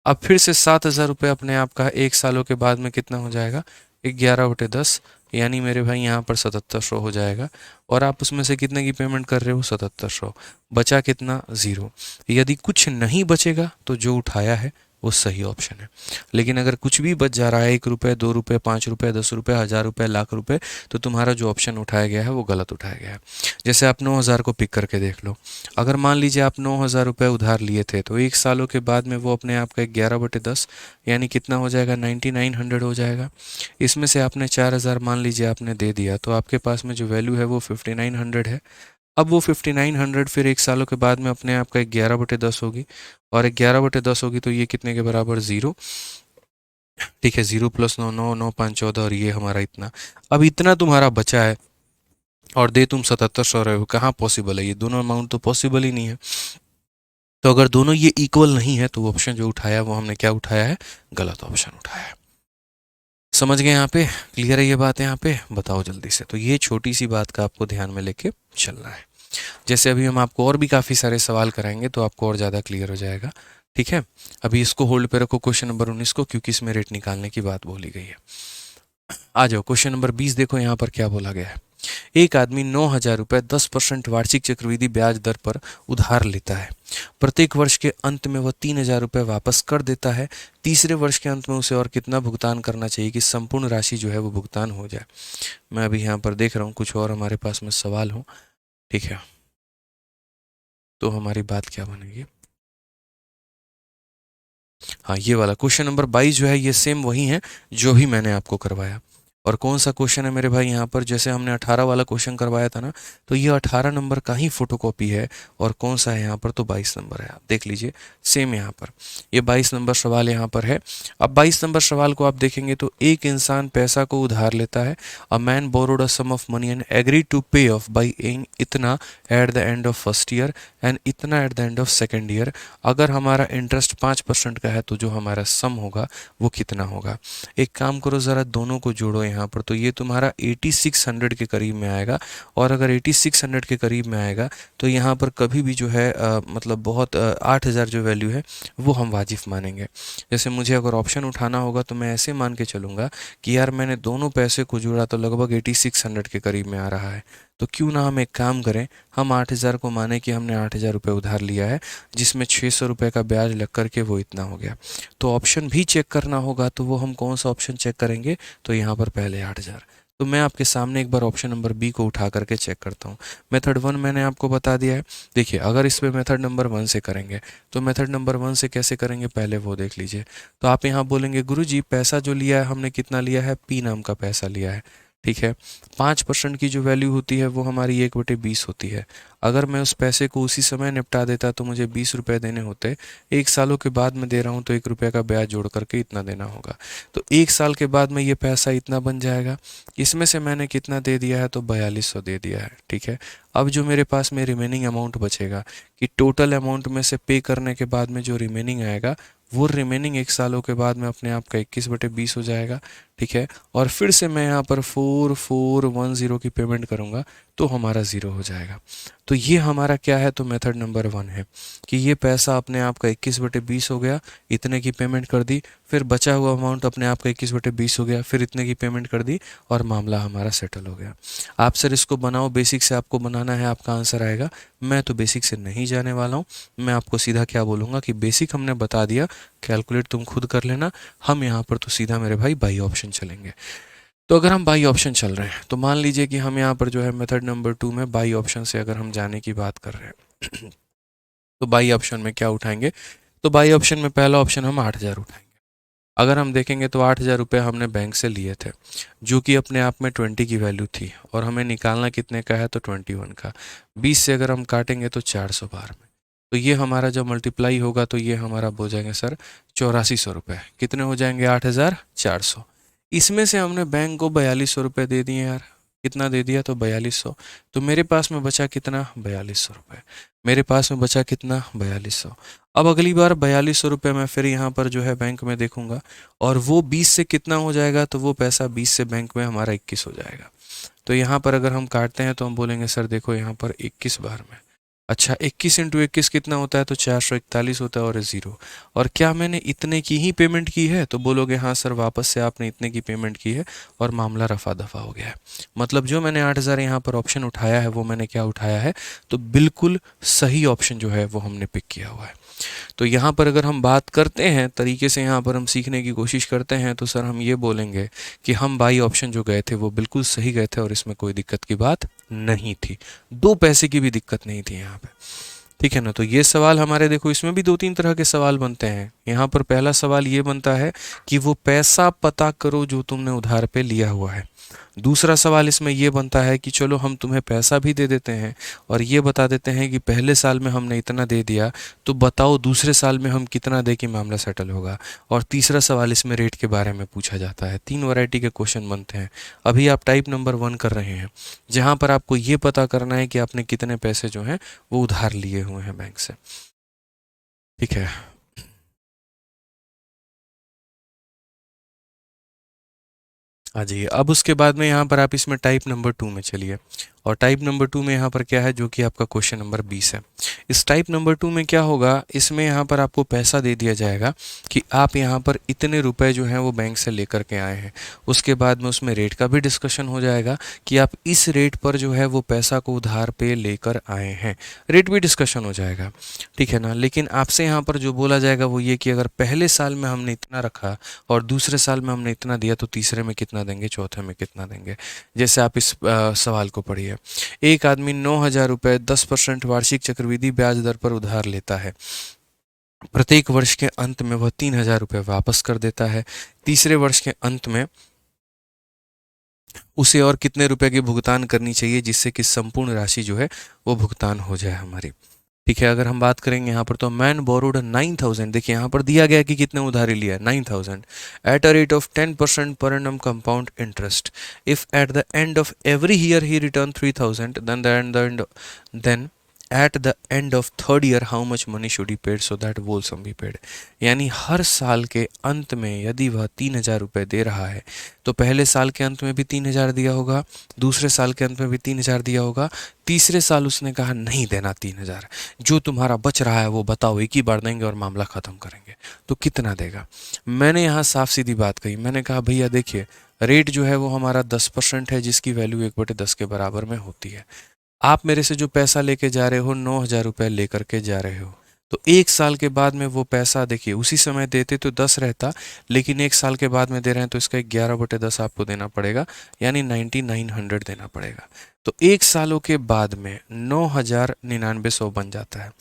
अब फिर से 7,000 रुपये अपने आप का 1 सालों के बाद में कितना हो जाएगा, 11/10, यानी मेरे भाई यहाँ पर 7,700 हो जाएगा, और आप उसमें से कितने की पेमेंट कर रहे हो, 7,700। बचा कितना, ज़ीरो। यदि कुछ नहीं बचेगा तो जो उठाया है वो सही ऑप्शन है, लेकिन अगर कुछ भी बच जा रहा है, 1 रुपये, 2 रुपये, 5 रुपये, 10 रुपये, 1000 रुपये, लाख रुपये, तो तुम्हारा जो ऑप्शन उठाया गया है वो गलत उठाया गया है। जैसे आप 9,000 को पिक करके देख लो, अगर मान लीजिए आप 9,000 रुपये उधार लिए थे तो 1 सालों के बाद में वो अपने आप का 11/10, यानी कितना हो जाएगा, 9,900 हो जाएगा। इसमें से आपने 4,000 मान लीजिए आपने दे दिया, तो आपके पास में जो वैल्यू है वो 5,900 है। अब वो 5,900 फिर 1 सालों के बाद में अपने आप का 11/10 होगी, और 11/10 होगी तो ये कितने के बराबर, 0, ठीक है। 0 + 9, 9, 9, 5, 14, और ये हमारा इतना। अब इतना तुम्हारा बचा है और दे तुम 7,700 रहे हो, कहाँ पॉसिबल है, ये दोनों अमाउंट तो पॉसिबल ही नहीं है। तो अगर दोनों ये इक्वल नहीं है तो ऑप्शन जो उठाया वो हमने क्या उठाया है, गलत ऑप्शन उठाया है। समझ गए यहाँ पे, क्लियर है ये बात यहाँ पे, बताओ जल्दी से। तो ये छोटी सी बात का आपको ध्यान में लेके चलना है। जैसे अभी हम आपको और भी काफ़ी सारे सवाल कराएंगे तो आपको और ज़्यादा क्लियर हो जाएगा, ठीक है। अभी इसको होल्ड पे रखो, क्वेश्चन नंबर 19 को, क्योंकि इसमें रेट निकालने की बात बोली गई है। आ जाओ क्वेश्चन नंबर 20, देखो यहाँ पर क्या बोला गया है। एक आदमी 9,000 रुपये 10% वार्षिक चक्रवृद्धि ब्याज दर पर उधार लेता है। प्रत्येक वर्ष के अंत में वह 3,000 रुपये वापस कर देता है। तीसरे वर्ष के अंत में उसे और कितना भुगतान करना चाहिए कि संपूर्ण राशि जो है वो भुगतान हो जाए। मैं अभी यहाँ पर देख रहा हूँ कुछ और हमारे पास में सवाल हो, ठीक है, तो हमारी बात क्या बनेगी। हाँ, ये वाला क्वेश्चन नंबर 22 जो है ये सेम वही है जो भी मैंने आपको करवाया। और कौन सा क्वेश्चन है मेरे भाई, यहाँ पर जैसे हमने 18 वाला क्वेश्चन करवाया था ना, तो ये 18 नंबर का ही फोटोकॉपी है। और कौन सा है यहाँ पर, तो 22 नंबर है, आप देख लीजिए सेम यहाँ पर ये 22 नंबर सवाल यहाँ पर है। अब 22 नंबर सवाल को आप देखेंगे तो एक इंसान पैसा को उधार लेता है। A man borrowed a sum of money and agree to pay off by एइंग इतना at the end of first year and इतना at the end of second year. अगर हमारा इंटरेस्ट 5% का है तो जो हमारा सम होगा वो कितना होगा। एक काम करो ज़रा, दोनों को जोड़ो यहाँ पर, तो ये तुम्हारा 8600 के करीब में आएगा। और अगर 8600 के करीब में आएगा तो यहाँ पर कभी भी जो है मतलब बहुत 8,000 जो वैल्यू है वो हम वाजिब मानेंगे। जैसे मुझे अगर ऑप्शन उठाना होगा तो मैं ऐसे मान के चलूँगा कि यार मैंने दोनों पैसे को जोड़ा तो लगभग 8600 के करीब में आ रहा है। तो क्यों ना हम एक काम करें, हम 8,000 को माने कि हमने 8,000 रुपये उधार लिया है, जिसमें 600 रुपये का ब्याज लग करके वो इतना हो गया। तो ऑप्शन भी चेक करना होगा, तो वो हम कौन सा ऑप्शन चेक करेंगे, तो यहाँ पर पहले 8,000। तो मैं आपके सामने एक बार ऑप्शन नंबर बी को उठा करके चेक करता हूँ। मेथड 1 मैंने आपको बता दिया है। देखिए अगर इस पे मेथड नंबर 1 से करेंगे तो मेथड नंबर 1 से कैसे करेंगे पहले वो देख लीजिए। तो आप यहाँ बोलेंगे गुरुजी पैसा जो लिया है हमने कितना लिया है, पी नाम का पैसा लिया है, ठीक है। 5% की जो वैल्यू होती है वो हमारी 1/20 होती है। अगर मैं उस पैसे को उसी समय निपटा देता तो मुझे 20 रुपये देने होते। 1 सालों के बाद मैं दे रहा हूँ तो 1 रुपये का ब्याज जोड़ करके इतना देना होगा। तो 1 साल के बाद में ये पैसा इतना बन जाएगा। इसमें से मैंने कितना दे दिया है, तो 4200 दे दिया है, ठीक है। अब जो मेरे पास में रिमेनिंग अमाउंट बचेगा कि टोटल अमाउंट में से पे करने के बाद में जो रिमेनिंग आएगा वो रिमेनिंग 1 सालों के बाद में अपने आप का 21/20 हो जाएगा, ठीक है। और फिर से मैं यहाँ पर 4410 की पेमेंट करूँगा तो हमारा 0 हो जाएगा। तो ये हमारा क्या है, तो मेथड नंबर 1 है कि ये पैसा अपने आप का 21/20 हो गया, इतने की पेमेंट कर दी, फिर बचा हुआ अमाउंट अपने आप का 21/20 हो गया, फिर इतने की पेमेंट कर दी और मामला हमारा सेटल हो गया। आप सर इसको बनाओ, बेसिक से आपको बनाना है, आपका आंसर आएगा। मैं तो बेसिक से नहीं जाने वाला हूँ, मैं आपको सीधा क्या बोलूँगा कि बेसिक हमने बता दिया, कैलकुलेट तुम खुद कर लेना। हम यहाँ पर तो सीधा मेरे भाई बाई ऑप्शन चलेंगे। तो अगर हम बाई ऑप्शन चल रहे हैं तो मान लीजिए कि हम यहाँ पर जो है मेथड नंबर 2 में बाई ऑप्शन से अगर हम जाने की बात कर रहे हैं तो बाई ऑप्शन में क्या उठाएंगे, तो बाई ऑप्शन में पहला ऑप्शन हम 8000 उठाएंगे। अगर हम देखेंगे तो 8000 रुपये हमने बैंक से लिए थे जो कि अपने आप में 20 की वैल्यू थी और हमें निकालना कितने का है, तो 21 का। 20 से अगर हम काटेंगे तो 400 बार में, तो ये हमारा जब मल्टीप्लाई होगा तो ये हमारा हो जाएंगे सर 8400 रुपये। कितने हो जाएंगे, 8400। इसमें से हमने बैंक को 4200 रुपये दे दिए यार। कितना दे दिया, तो 4200। तो मेरे पास में बचा कितना, 4200 रुपये। मेरे पास में बचा कितना, 4200। अब अगली बार 4200 रुपये मैं फिर यहाँ पर जो है बैंक में देखूंगा और वो 20 से कितना हो जाएगा, तो वो पैसा 20 से बैंक में हमारा 21 हो जाएगा। तो यहाँ पर अगर हम काटते हैं तो हम बोलेंगे सर देखो यहाँ पर 21 बार में, अच्छा 21 इंटू 21 कितना होता है, तो 441 होता है और 0। और क्या मैंने इतने की ही पेमेंट की है, तो बोलोगे हाँ सर वापस से आपने इतने की पेमेंट की है और मामला रफा दफा हो गया है। मतलब जो मैंने 8000 यहाँ पर ऑप्शन उठाया है वो मैंने क्या उठाया है, तो बिल्कुल सही ऑप्शन जो है वो हमने पिक किया हुआ है। तो यहाँ पर अगर हम बात करते हैं तरीके से, यहाँ पर हम सीखने की कोशिश करते हैं, तो सर हम ये बोलेंगे कि हम बाई ऑप्शन जो गए थे वो बिल्कुल सही गए थे और इसमें कोई दिक्कत की बात नहीं थी, 2 पैसे की भी दिक्कत नहीं थी यहाँ पे, ठीक है ना। तो ये सवाल हमारे देखो इसमें भी 2-3 तरह के सवाल बनते हैं। यहाँ पर पहला सवाल ये बनता है कि वो पैसा पता करो जो तुमने उधार पे लिया हुआ है। दूसरा सवाल इसमें ये बनता है कि चलो हम तुम्हें पैसा भी दे देते हैं और ये बता देते हैं कि पहले साल में हमने इतना दे दिया, तो बताओ दूसरे साल में हम कितना दे कि मामला सेटल होगा। और तीसरा सवाल इसमें रेट के बारे में पूछा जाता है। 3 वैरायटी के क्वेश्चन बनते हैं। अभी आप टाइप नंबर 1 कर रहे हैं जहाँ पर आपको ये पता करना है कि आपने कितने पैसे जो हैं वो उधार लिए हुए हैं बैंक से, ठीक है। हाँ जी, अब उसके बाद में यहाँ पर आप इसमें टाइप नंबर 2 में चलिए और टाइप नंबर 2 में यहाँ पर क्या है, जो कि आपका क्वेश्चन नंबर 20 है। इस टाइप नंबर 2 में क्या होगा, इसमें यहाँ पर आपको पैसा दे दिया जाएगा कि आप यहाँ पर इतने रुपए जो हैं वो बैंक से लेकर के आए हैं। उसके बाद में उसमें रेट का भी डिस्कशन हो जाएगा कि आप इस रेट पर जो है वो पैसा को उधार पे लेकर आए हैं, रेट भी डिस्कशन हो जाएगा, ठीक है ना। लेकिन आपसे यहाँ पर जो बोला जाएगा वो ये कि अगर पहले साल में हमने इतना रखा और दूसरे साल में हमने इतना दिया तो तीसरे में कितना देंगे, चौथे में कितना देंगे। जैसे आप इस सवाल को पढ़िए। एक आदमी 9000 रुपये 10% वार्षिक चक्रवृद्धि ब्याज दर पर उधार लेता है। प्रत्येक वर्ष के अंत में वह 3000 रुपये वापस कर देता है। तीसरे वर्ष के अंत में उसे और कितने रुपए की भुगतान करनी चाहिए जिससे कि संपूर्ण राशि जो है वो भुगतान हो जाए हमारी, ठीक है। अगर हम बात करेंगे यहाँ पर तो मैन बोरोड 9000, देखिए यहाँ पर दिया गया है कि कितने उधारी लिया है, 9000 eight a rate of 10% per annum compound interest. If at the end of every year he return 3000, then at the end of third year how much money should he paid so that whole sum be paid. यानी हर साल के अंत में यदि वह 3000 रुपये दे रहा है तो पहले साल के अंत में भी 3000 दिया होगा, दूसरे साल के अंत में भी 3000 दिया होगा, तीसरे साल उसने कहा नहीं देना 3000, जो तुम्हारा बच रहा है वो बताओ, एक ही बार देंगे और मामला ख़त्म करेंगे। तो कितना देगा। मैंने यहाँ साफ सीधी बात कही, मैंने कहा भैया देखिए रेट जो है वो हमारा 10% है जिसकी वैल्यू 1/10 के बराबर में होती है। आप मेरे से जो पैसा लेके जा रहे हो 9000 रुपये लेकर के जा रहे हो, तो 1 साल के बाद में वो पैसा देखिए, उसी समय देते तो 10 रहता, लेकिन 1 साल के बाद में दे रहे हैं तो इसका 11/10 आपको देना पड़ेगा, यानी 9900 देना पड़ेगा। तो 1 सालों के बाद में 9,9900 बन जाता है।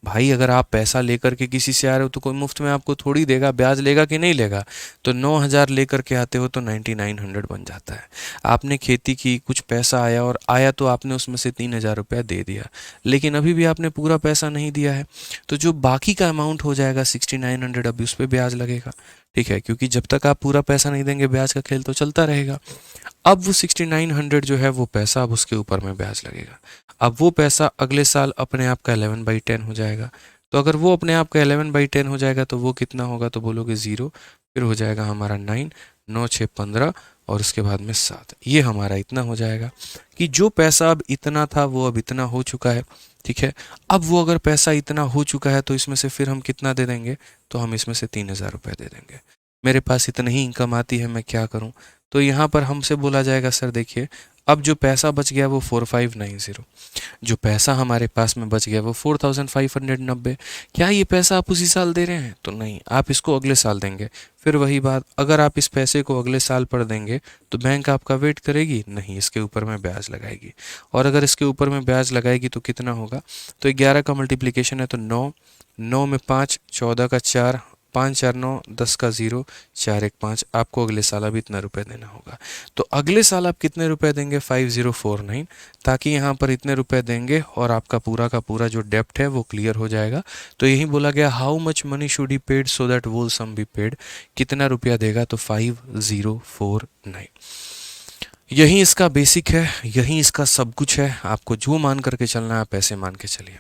भाई अगर आप पैसा लेकर के किसी से आ रहे हो तो कोई मुफ्त में आपको थोड़ी देगा, ब्याज लेगा कि नहीं लेगा। तो 9,000 लेकर के आते हो तो 9900 बन जाता है। आपने खेती की, कुछ पैसा आया, और आया तो आपने उसमें से 3,000 रुपया दे दिया, लेकिन अभी भी आपने पूरा पैसा नहीं दिया है। तो जो बाकी का अमाउंट हो जाएगा 6900, अभी उस पर ब्याज लगेगा। ठीक है, क्योंकि जब तक आप पूरा पैसा नहीं देंगे ब्याज का खेल तो चलता रहेगा। अब वो 6900 जो है वो पैसा, अब उसके ऊपर में ब्याज लगेगा। अब वो पैसा अगले साल अपने आप का 11/10 हो जाएगा। तो अगर वो अपने आप का 11/10 हो जाएगा तो वो कितना होगा, तो बोलोगे 0, फिर हो जाएगा हमारा 9, 9 6 15, और उसके बाद में 7। ये हमारा इतना हो जाएगा कि जो पैसा अब इतना था वो अब इतना हो चुका है। ठीक है, अब वो अगर पैसा इतना हो चुका है तो इसमें से फिर हम कितना दे देंगे, तो हम इसमें से 3,000 रुपये दे देंगे। मेरे पास इतनी ही इनकम आती है, मैं क्या करूं। तो यहाँ पर हमसे बोला जाएगा सर देखिए, अब जो पैसा बच गया वो 4590, जो पैसा हमारे पास में बच गया वो 4590। क्या ये पैसा आप उसी साल दे रहे हैं, तो नहीं, आप इसको अगले साल देंगे। फिर वही बात, अगर आप इस पैसे को अगले साल पर देंगे तो बैंक आपका वेट करेगी नहीं, इसके ऊपर में ब्याज लगाएगी। और अगर इसके ऊपर में ब्याज लगाएगी तो कितना होगा, तो 11 का मल्टीप्लिकेशन है तो 9, 9 में 5, 14 का 4, 5 4 9, 10 का 0, 4 1 5, आपको अगले साल अब इतना रुपए देना होगा। तो अगले साल आप कितने रुपए देंगे, 5049, ताकि यहाँ पर इतने रुपए देंगे और आपका पूरा का पूरा जो डेप्ट है वो क्लियर हो जाएगा। तो यही बोला गया, how much money should he paid so that whole sum be paid, कितना रुपया देगा, तो 5049। यही इसका बेसिक है, यही इसका सब कुछ है। आपको जो मान करके चलना है आप ऐसे मान के चलिए।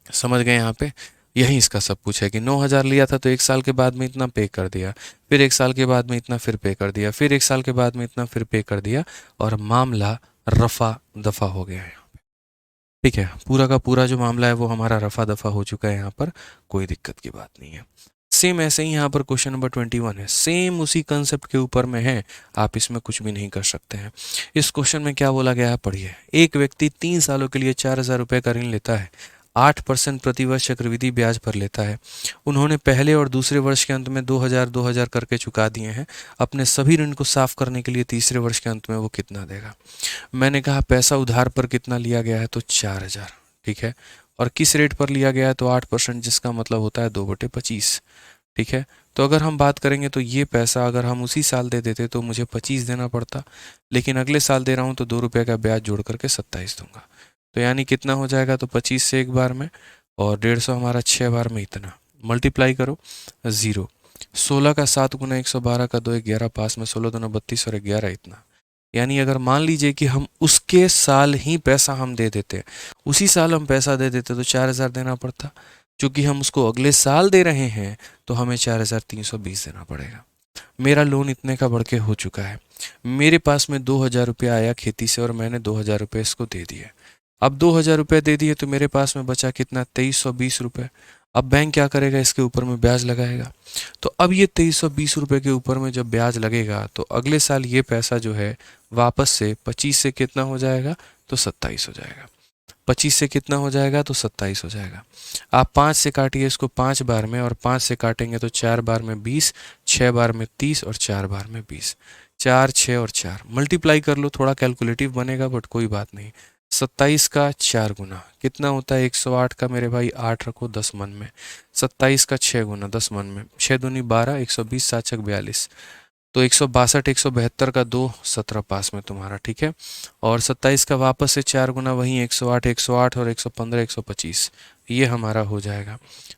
समझ गए यहाँ पे, यही इसका सब कुछ है कि 9,000 लिया था तो 1 साल के बाद में इतना पे कर दिया, फिर 1 साल के बाद में इतना फिर पे कर दिया, फिर 1 साल के बाद में इतना फिर पे कर दिया, और मामला रफा दफा हो गया है यहाँ पे। ठीक है, पूरा का पूरा जो मामला है वो हमारा रफा दफा हो चुका है, यहाँ पर कोई दिक्कत की बात नहीं है। सेम ऐसे ही यहाँ पर क्वेश्चन नंबर 21 है, सेम उसी कंसेप्ट के ऊपर में है, आप इसमें कुछ भी नहीं कर सकते हैं। इस क्वेश्चन में क्या बोला गया है पढ़िए। एक व्यक्ति 3 सालों के लिए 4,000 रुपये का ऋण लेता है, 8% प्रतिवर्ष चक्रवृद्धि ब्याज पर लेता है। उन्होंने पहले और दूसरे वर्ष के अंत में 2,000 करके चुका दिए हैं। अपने सभी ऋण को साफ करने के लिए तीसरे वर्ष के अंत में वो कितना देगा। मैंने कहा पैसा उधार पर कितना लिया गया है, तो 4,000। ठीक है, और किस रेट पर लिया गया है, तो 8%, जिसका मतलब होता है 2/25। ठीक है, तो अगर हम बात करेंगे तो ये पैसा अगर हम उसी साल दे देते तो मुझे 25 देना पड़ता, लेकिन अगले साल दे रहा हूँ तो 2 रुपये का ब्याज जोड़ करके 27 दूंगा। तो यानी कितना हो जाएगा, तो 25 से एक बार में, और 150 हमारा 6 बार में, इतना मल्टीप्लाई करो 0। 16 का 7 गुना 112 का 2, 11 पास में, 16 दूना 32 और 11 इतना। यानी अगर मान लीजिए कि हम उसके साल ही पैसा हम दे देते, उसी साल हम पैसा दे देते तो 4,000 देना पड़ता। चूंकि हम उसको अगले साल दे रहे हैं तो हमें 4,320 देना पड़ेगा। मेरा लोन इतने का बढ़ के हो चुका है, मेरे पास में 2,000 रुपया आया खेती से और मैंने 2,000 रुपये इसको दे दिए। अब 2,000 रुपये दे दिए तो मेरे पास में बचा कितना, 2,320 रुपये। अब बैंक क्या करेगा, इसके ऊपर में ब्याज लगाएगा। तो अब ये 2,320 रुपये के ऊपर में जब ब्याज लगेगा तो अगले साल ये पैसा जो है वापस से 25 से कितना हो जाएगा, तो 27 हो जाएगा। 25 से कितना हो जाएगा, तो 27 हो जाएगा। आप 5 से काटिए इसको 5 बार में, और 5 से काटेंगे तो 4 बार में 20, 6 बार में 30 और 4 बार में 20। 4 6 और 4 मल्टीप्लाई कर लो, थोड़ा कैलकुलेटिव बनेगा बट कोई बात नहीं। 27 का 4 गुना कितना होता है, 108 का मेरे भाई 8 रखो 10 मन में, 27 का 6 गुना 10 मन में, 6 दूनी 12, 120 7 छक 42, तो 162 172 का 2, 17 पास में तुम्हारा। ठीक है, और 27 का वापस से 4 गुना वहीं 108 108 और 115 125, ये हमारा हो जाएगा।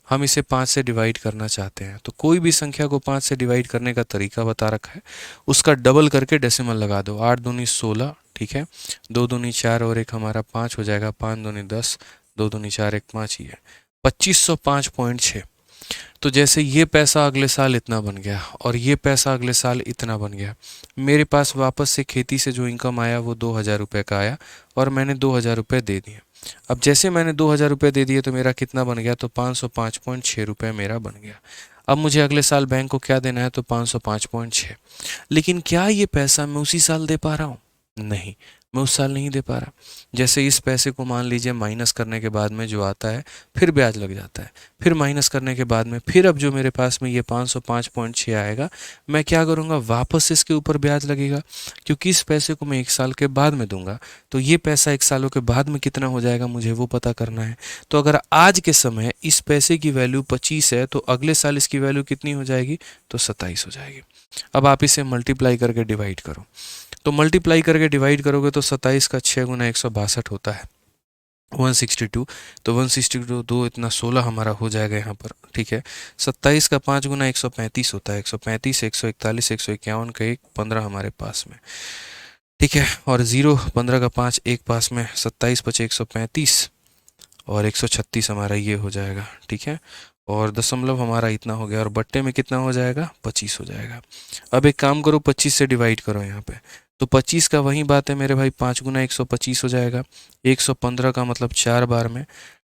हम इसे 5 से डिवाइड करना चाहते हैं तो कोई भी संख्या को 5 से डिवाइड करने का तरीका बता रखा है, उसका डबल करके डेसिमल लगा दो। 8 दूनी 16, ठीक है, 2 दूनी 4 और एक हमारा 5 हो जाएगा, 5 दूनी 10, 2 दूनी 4 1 5 ही है, 2505.6। तो जैसे ये पैसा अगले साल इतना बन गया और ये पैसा अगले साल इतना बन गया, मेरे पास वापस से खेती से जो इनकम आया वो 2,000 रुपये का आया और मैंने 2,000 रुपये दे दिए। अब जैसे मैंने 2,000 रुपये दे दिए तो मेरा कितना बन गया, तो 505.6 रुपये मेरा बन गया। अब मुझे अगले साल बैंक को क्या देना है, तो 505.6। लेकिन क्या ये पैसा मैं उसी साल दे पा रहा हूँ, नहीं, मैं उस साल नहीं दे पा रहा। जैसे इस पैसे को मान लीजिए माइनस करने के बाद में जो आता है फिर ब्याज लग जाता है, फिर माइनस करने के बाद में फिर अब जो मेरे पास में ये 505.6 आएगा, मैं क्या करूँगा, वापस इसके ऊपर ब्याज लगेगा, क्योंकि इस पैसे को मैं 1 साल के बाद में दूंगा, तो ये पैसा 1 सालों के बाद में कितना हो जाएगा मुझे वो पता करना है। तो अगर आज के समय इस पैसे की वैल्यू 25 है तो अगले साल इसकी वैल्यू कितनी हो जाएगी, तो 27 हो जाएगी। अब आप इसे मल्टीप्लाई करके डिवाइड करो, तो मल्टीप्लाई करके डिवाइड करोगे तो 27 का 6 गुना 162 होता है 162। तो 162 दो इतना 16 हमारा हो जाएगा यहाँ पर, ठीक है। 27 का 5 गुना 135 होता है 135, 141, 151 का 1, 15 हमारे पास में, ठीक है। और 0, 15 का 5 एक पास में, 27 बचे 135 और 136 हमारा ये हो जाएगा, ठीक है। और दशमलव हमारा इतना हो गया और बट्टे में कितना हो जाएगा, 25 हो जाएगा। अब एक काम करो, 25 से डिवाइड करो यहाँ पे, तो 25 का वही बात है मेरे भाई, 5 गुना 125 हो जाएगा, 115 का मतलब 4 बार में,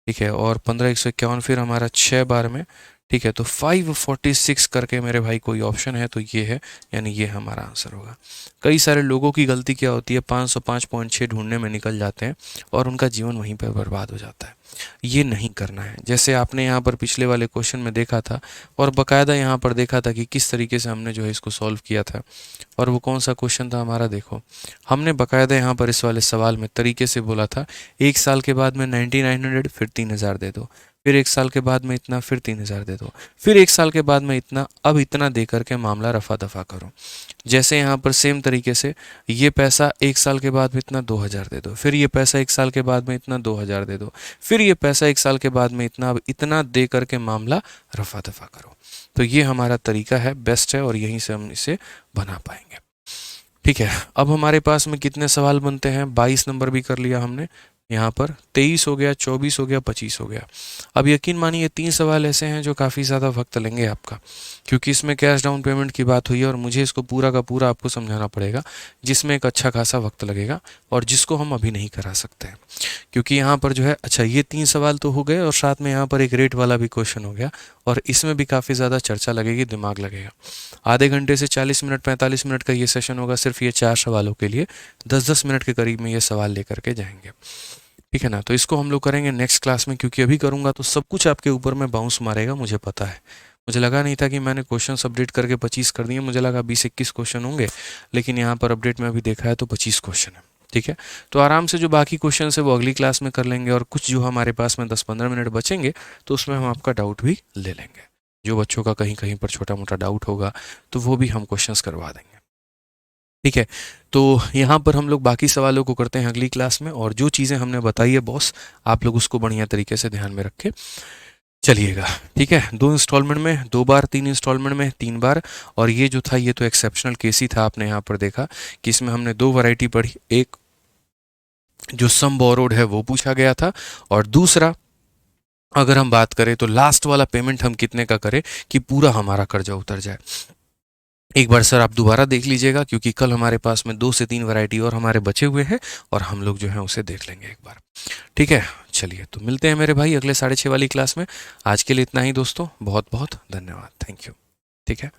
ठीक है। और 15, 151 फिर हमारा 6 बार में, ठीक है। तो 546 करके मेरे भाई कोई ऑप्शन है तो ये है, यानी ये हमारा आंसर होगा। कई सारे लोगों की गलती क्या होती है, 505.6 ढूंढने में निकल जाते हैं और उनका जीवन वहीं पर बर्बाद हो जाता है। ये नहीं करना है। जैसे आपने यहाँ पर पिछले वाले क्वेश्चन में देखा था और बकायदा यहाँ पर देखा था कि किस तरीके से हमने जो है इसको सॉल्व किया था, और वो कौन सा क्वेश्चन था हमारा, देखो हमने बकायदा यहाँ पर इस वाले सवाल में तरीके से बोला था, 1 साल के बाद में 9900 फिर 3000 दे दो, फिर 1 साल के बाद में इतना, फिर 3000 दे दो, फिर 1 साल के बाद में इतना, अब इतना दे करके मामला रफा दफा करो। जैसे यहाँ पर सेम तरीके से ये पैसा 1 साल के बाद में इतना 2000 दे दो, फिर ये पैसा 1 साल के बाद में इतना 2000 दे दो, फिर ये पैसा 1 साल के बाद में इतना, अब इतना दे करके मामला रफा दफा करो। तो ये हमारा तरीका है, बेस्ट है, और यहीं से हम इसे बना पाएंगे, ठीक है। अब हमारे पास में कितने सवाल बनते हैं, 22 नंबर भी कर लिया हमने, यहाँ पर 23 हो गया, 24 हो गया, 25 हो गया। अब यकीन मानिए 3 सवाल ऐसे हैं जो काफ़ी ज़्यादा वक्त लेंगे आपका, क्योंकि इसमें कैश डाउन पेमेंट की बात हुई है और मुझे इसको पूरा का पूरा आपको समझाना पड़ेगा, जिसमें एक अच्छा खासा वक्त लगेगा और जिसको हम अभी नहीं करा सकते हैं, क्योंकि यहाँ पर जो है, अच्छा ये 3 सवाल तो हो गए और साथ में यहाँ पर एक रेट वाला भी क्वेश्चन हो गया, और इसमें भी काफ़ी ज़्यादा चर्चा लगेगी, दिमाग लगेगा। आधे घंटे से 40 मिनट 45 मिनट का ये सेशन होगा सिर्फ ये 4 सवालों के लिए, 10-10 मिनट के करीब में ये सवाल लेकर के जाएंगे, ठीक है ना। तो इसको हम लोग करेंगे नेक्स्ट क्लास में, क्योंकि अभी करूँगा तो सब कुछ आपके ऊपर में बाउंस मारेगा, मुझे पता है। मुझे लगा नहीं था कि मैंने क्वेश्चन अपडेट करके 25 कर दिए, मुझे लगा 20-21 क्वेश्चन होंगे, लेकिन यहाँ पर अपडेट में अभी देखा है तो 25 क्वेश्चन है, ठीक है। तो आराम से जो बाकी क्वेश्चन है वो अगली क्लास में कर लेंगे, और कुछ जो हमारे पास में 10-15 मिनट बचेंगे तो उसमें हम आपका डाउट भी ले लेंगे। जो बच्चों का कहीं कहीं पर छोटा मोटा डाउट होगा तो वो भी हम क्वेश्चंस करवा देंगे, ठीक है। तो यहाँ पर हम लोग बाकी सवालों को करते हैं अगली क्लास में, और जो चीज़ें हमने बताई है बॉस, आप लोग उसको बढ़िया तरीके से ध्यान में रख के चलिएगा, ठीक है। 2 इंस्टॉलमेंट में 2 बार, 3 इंस्टॉलमेंट में 3 बार, और ये जो था ये तो एक्सेप्शनल केस ही था। आपने यहाँ पर देखा कि इसमें हमने 2 वैरायटी पढ़ी, एक जो सम बोरोड है वो पूछा गया था, और दूसरा अगर हम बात करें तो लास्ट वाला पेमेंट हम कितने का करें कि पूरा हमारा कर्जा उतर जाए। एक बार सर आप दोबारा देख लीजिएगा, क्योंकि कल हमारे पास में 2 से 3 वैरायटी और हमारे बचे हुए हैं, और हम लोग जो है उसे देख लेंगे एक बार, ठीक है। चलिए तो मिलते हैं मेरे भाई अगले 6:30 वाली क्लास में। आज के लिए इतना ही दोस्तों, बहुत बहुत धन्यवाद, थैंक यू, ठीक है।